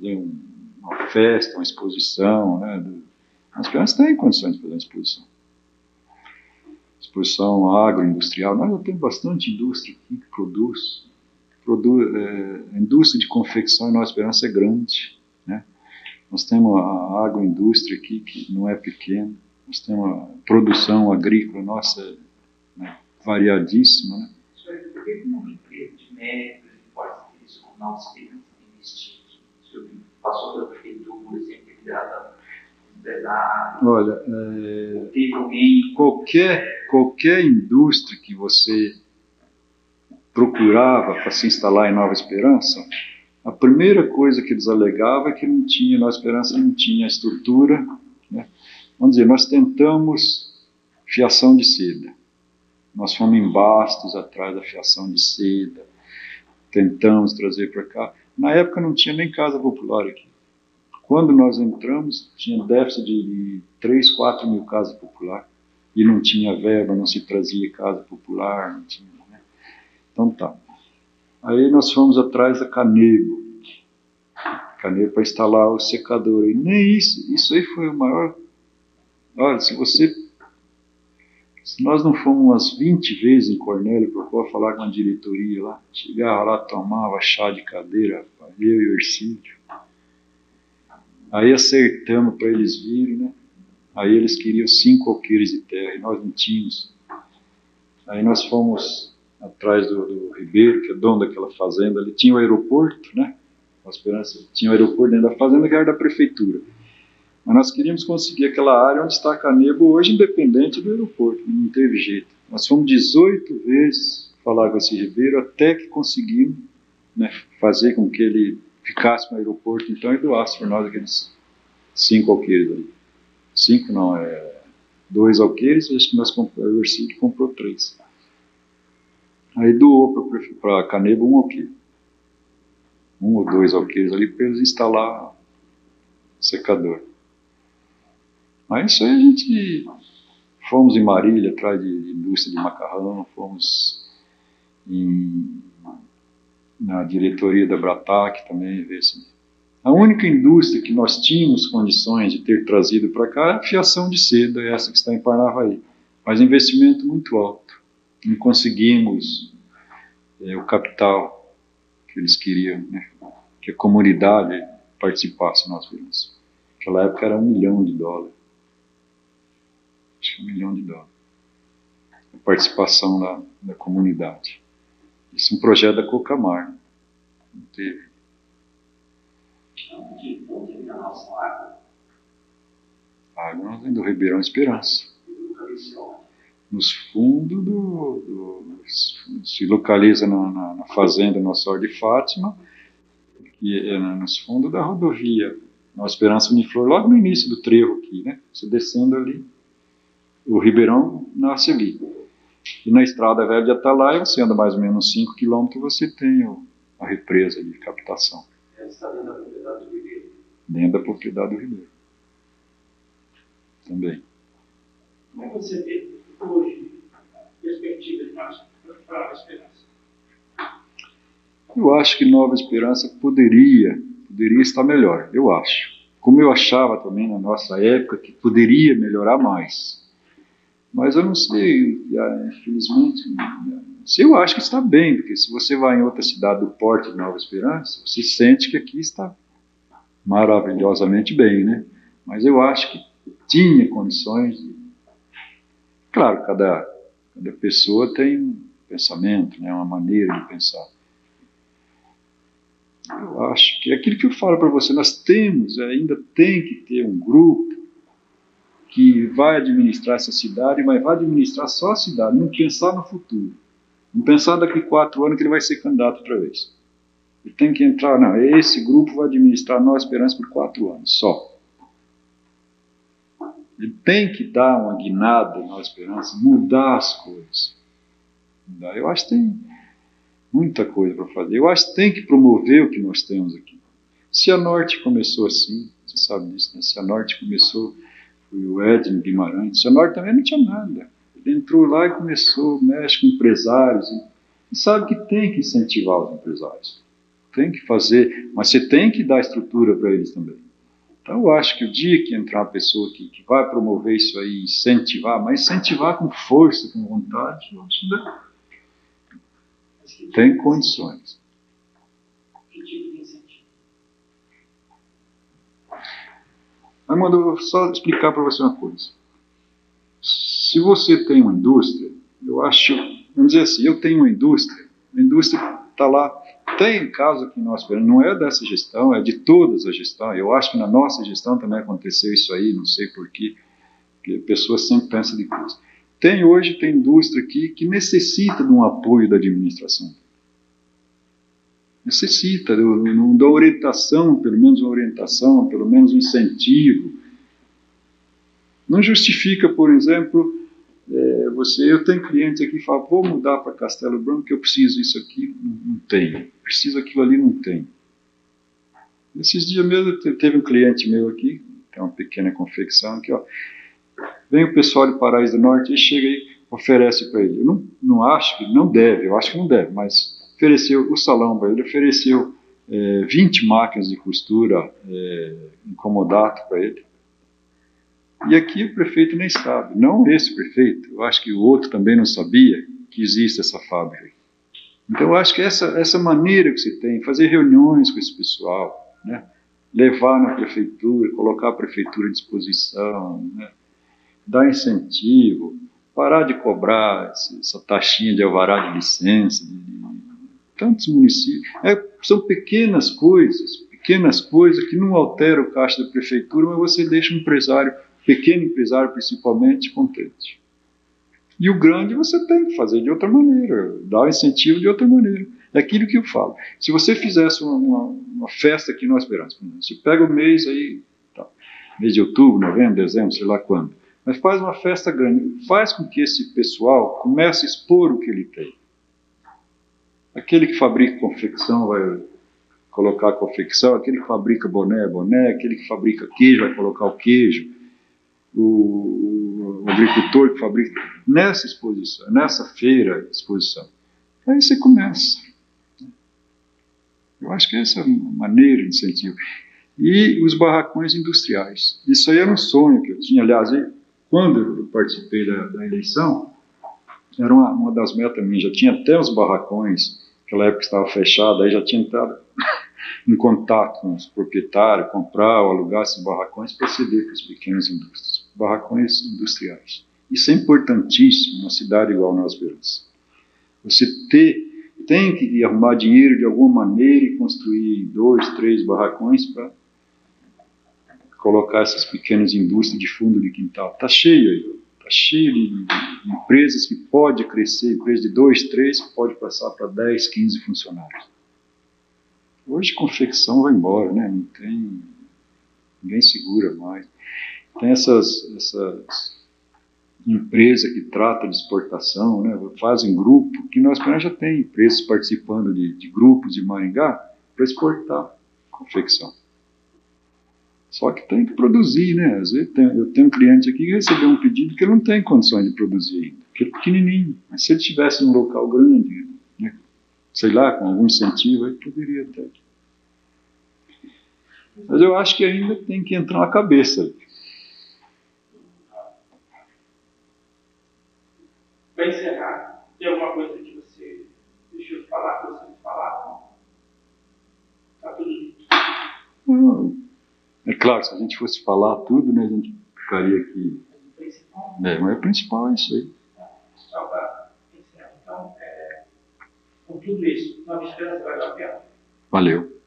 Uma festa, uma exposição, né? Nova Esperança tem condições de fazer uma exposição. Exposição agroindustrial. Nós já temos bastante indústria aqui que produz. A indústria de confecção em Nova Esperança é grande, né? Nós temos a agroindústria aqui, que não é pequena. Nós temos a produção agrícola, nossa, né, variadíssima, né? Por que uma empresa de médicos de porta serviço com Nova Esperança investir aqui? O senhor passou pela prefeitura, sempre ligado empresário. Olha, qualquer indústria que você procurava para se instalar em Nova Esperança, a primeira coisa que eles alegavam é que Nova Esperança não tinha estrutura, né? Vamos dizer, nós tentamos fiação de seda. Nós fomos em Bastos atrás da fiação de seda, tentamos trazer para cá. Na época não tinha nem casa popular aqui. Quando nós entramos, tinha déficit de 3, 4 mil casas populares. E não tinha verba, não se trazia casa popular, não tinha, né? Então tá. Aí nós fomos atrás da Canego para instalar o secador. E nem isso aí foi o maior... Olha, se nós não fomos umas 20 vezes em Cornélio para falar com a diretoria lá, chegava lá, tomava chá de cadeira, eu e o Ercídio. Aí acertamos para eles virem, né? Aí eles queriam 5 alqueires de terra e nós não tínhamos. Aí nós fomos atrás do Ribeiro, que é dono daquela fazenda, ele tinha o aeroporto, né? A Esperança tinha o aeroporto dentro da fazenda, que era da prefeitura. Mas nós queríamos conseguir aquela área onde está a Canego hoje, independente do aeroporto, não teve jeito. Nós fomos 18 vezes falar com esse Ribeiro, até que conseguimos, né, fazer com que ele ficasse no aeroporto, então, e doasse para nós aqueles 5 alqueires ali. 5 não, 2 alqueires, acho que o Ercílio comprou 3. Aí doou para a Canego 1 alqueire. 1 ou 2 alqueires ali para eles instalar secador. Mas isso aí a gente... Fomos em Marília, atrás de indústria de macarrão, fomos na diretoria da Bratac também, ver se... A única indústria que nós tínhamos condições de ter trazido para cá é a fiação de seda, essa que está em Parnavaí. Mas investimento muito alto. Não conseguimos o capital que eles queriam, né? Que a comunidade participasse na nossa finança. Naquela época era $1 milhão. Acho que $1 milhão. A participação da comunidade. Isso é um projeto da Cocamar. Não teve. A água nós vem do Ribeirão Esperança. Nos fundos se localiza na fazenda Nossa Senhora de Fátima, que é nos fundos da rodovia Nossa Esperança Uniflor, logo no início do trevo aqui, né? Você descendo ali, o Ribeirão nasce ali. E na estrada velha de Atalaia, você anda mais ou menos 5 quilômetros, você tem a represa de captação. Está dentro da propriedade do Ribeiro. Dentro da propriedade do Ribeiro. Também. Como é que você vê hoje perspectivas para a Esperança? Eu acho que Nova Esperança poderia estar melhor, eu acho. Como eu achava também na nossa época que poderia melhorar mais. Mas eu não sei, infelizmente, eu acho que está bem, porque se você vai em outra cidade do porte de Nova Esperança, você sente que aqui está maravilhosamente bem, né? Mas eu acho que tinha condições de... Claro, cada pessoa tem um pensamento, né, uma maneira de pensar. Eu acho que é aquilo que eu falo para você, nós ainda tem que ter um grupo que vai administrar essa cidade, mas vai administrar só a cidade, não pensar no futuro. Não pensar daqui 4 anos que ele vai ser candidato outra vez. Ele tem que entrar, não, esse grupo vai administrar Nova Esperança por 4 anos, só. Ele tem que dar uma guinada em Nova Esperança, mudar as coisas. Eu acho que tem muita coisa para fazer. Eu acho que tem que promover o que nós temos aqui. Se a Norte começou assim, você sabe disso, né? Se a Norte começou, foi o Edno Guimarães, se a Norte também não tinha nada. Ele entrou lá e começou, mexe com empresários, e sabe que tem que incentivar os empresários. Tem que fazer, mas você tem que dar estrutura para eles também. Então eu acho que o dia que entrar uma pessoa que vai promover isso aí, incentivar, mas incentivar com força, com vontade, eu acho que tem condições. Que tipo de incentivo? Mas eu vou só explicar para você uma coisa. Se você tem uma indústria, eu acho, vamos dizer assim, eu tenho uma indústria, a indústria está lá, tem caso aqui nós não é dessa gestão, é de todas as gestões. Eu acho que na nossa gestão também aconteceu isso aí, não sei porquê, porque a pessoa sempre pensa de coisa. Hoje tem indústria aqui que necessita de um apoio da administração. Necessita da orientação, pelo menos uma orientação, pelo menos um incentivo. Não justifica, por exemplo, eu tenho clientes aqui que falam, vou mudar para Castelo Branco que eu preciso isso aqui, não tenho. Preciso aquilo ali, não tenho. Esses dias mesmo, teve um cliente meu aqui, tem uma pequena confecção aqui, ó. Vem o pessoal de Paraíso do Norte e chega aí, oferece para ele. Eu não acho que não deve, eu acho que não deve, mas ofereceu o salão para ele, ofereceu 20 máquinas de costura incomodato para ele. E aqui o prefeito nem sabe, não esse prefeito, eu acho que o outro também não sabia que existe essa fábrica. Então eu acho que essa maneira que você tem, fazer reuniões com esse pessoal, né? Levar na prefeitura, colocar a prefeitura à disposição, né? Dar incentivo, parar de cobrar essa taxinha de alvará de licença, de tantos municípios. São pequenas coisas que não alteram o caixa da prefeitura, mas você deixa um pequeno empresário principalmente, contente. E o grande você tem que fazer de outra maneira, dar o incentivo de outra maneira. É aquilo que eu falo. Se você fizesse uma festa aqui no Esperança, você pega o mês aí, tá, mês de outubro, novembro, dezembro, sei lá quando, mas faz uma festa grande, faz com que esse pessoal comece a expor o que ele tem. Aquele que fabrica confecção vai colocar a confecção, aquele que fabrica boné, aquele que fabrica queijo vai colocar o queijo, o agricultor que fabrica, nessa exposição, nessa feira de exposição. Aí você começa. Eu acho que essa é a maneira de incentivo. E os barracões industriais. Isso aí era um sonho que eu tinha. Aliás, quando eu participei da eleição, era uma das metas minhas. Já tinha até os barracões, naquela época estava fechado, aí já tinha entrado em contato com os proprietários, comprar ou alugar esses barracões para ceder para as pequenas indústrias. Barracões industriais. Isso é importantíssimo numa cidade igual a Nova Esperança. Você tem que arrumar dinheiro de alguma maneira e construir 2, 3 barracões para colocar essas pequenas indústrias de fundo de quintal. Está cheio aí, está cheio de empresas que pode crescer, empresas de 2, 3, que pode passar para 10, 15 funcionários. Hoje confecção vai embora, né? Não tem, ninguém segura mais. Tem essas empresas que tratam de exportação, né? Fazem grupo, que nós já tem empresas participando de grupos de Maringá para exportar confecção. Só que tem que produzir, né? Às vezes eu tenho um cliente aqui que recebeu um pedido que ele não tem condições de produzir ainda, porque ele é pequenininho. Mas se ele estivesse num local grande, né? Sei lá, com algum incentivo, ele poderia ter. Mas eu acho que ainda tem que entrar na cabeça. Para encerrar, tem alguma coisa que você deixou de falar, que você não falar? Está tudo dito. É claro, se a gente fosse falar tudo, né, a gente ficaria aqui. Mas o principal é isso aí. Só para encerrar. Então, com tudo isso, Nova Esperança valeu a pena? Valeu.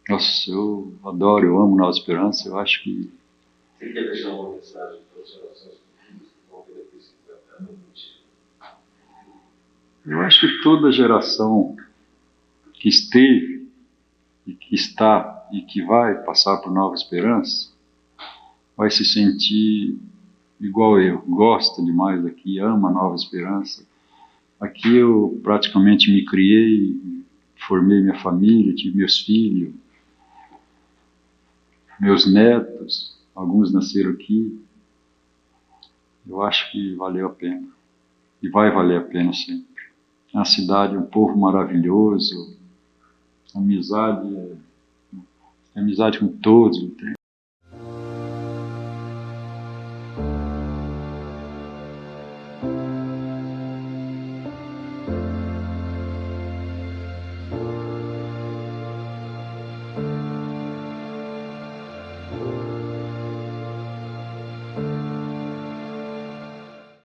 Nossa, eu adoro, eu amo Nova Esperança, eu acho que... Você quer deixar uma mensagem para as gerações futuras que vão vir daqui 50 anos? Eu acho que toda geração que esteve, e que está, e que vai passar por Nova Esperança, vai se sentir igual eu, gosta demais daqui, ama Nova Esperança. Aqui eu praticamente me criei, formei minha família, tive meus filhos, meus netos, alguns nasceram aqui. Eu acho que valeu a pena, e vai valer a pena sempre. É uma cidade, um povo maravilhoso, amizade com todos, não tem?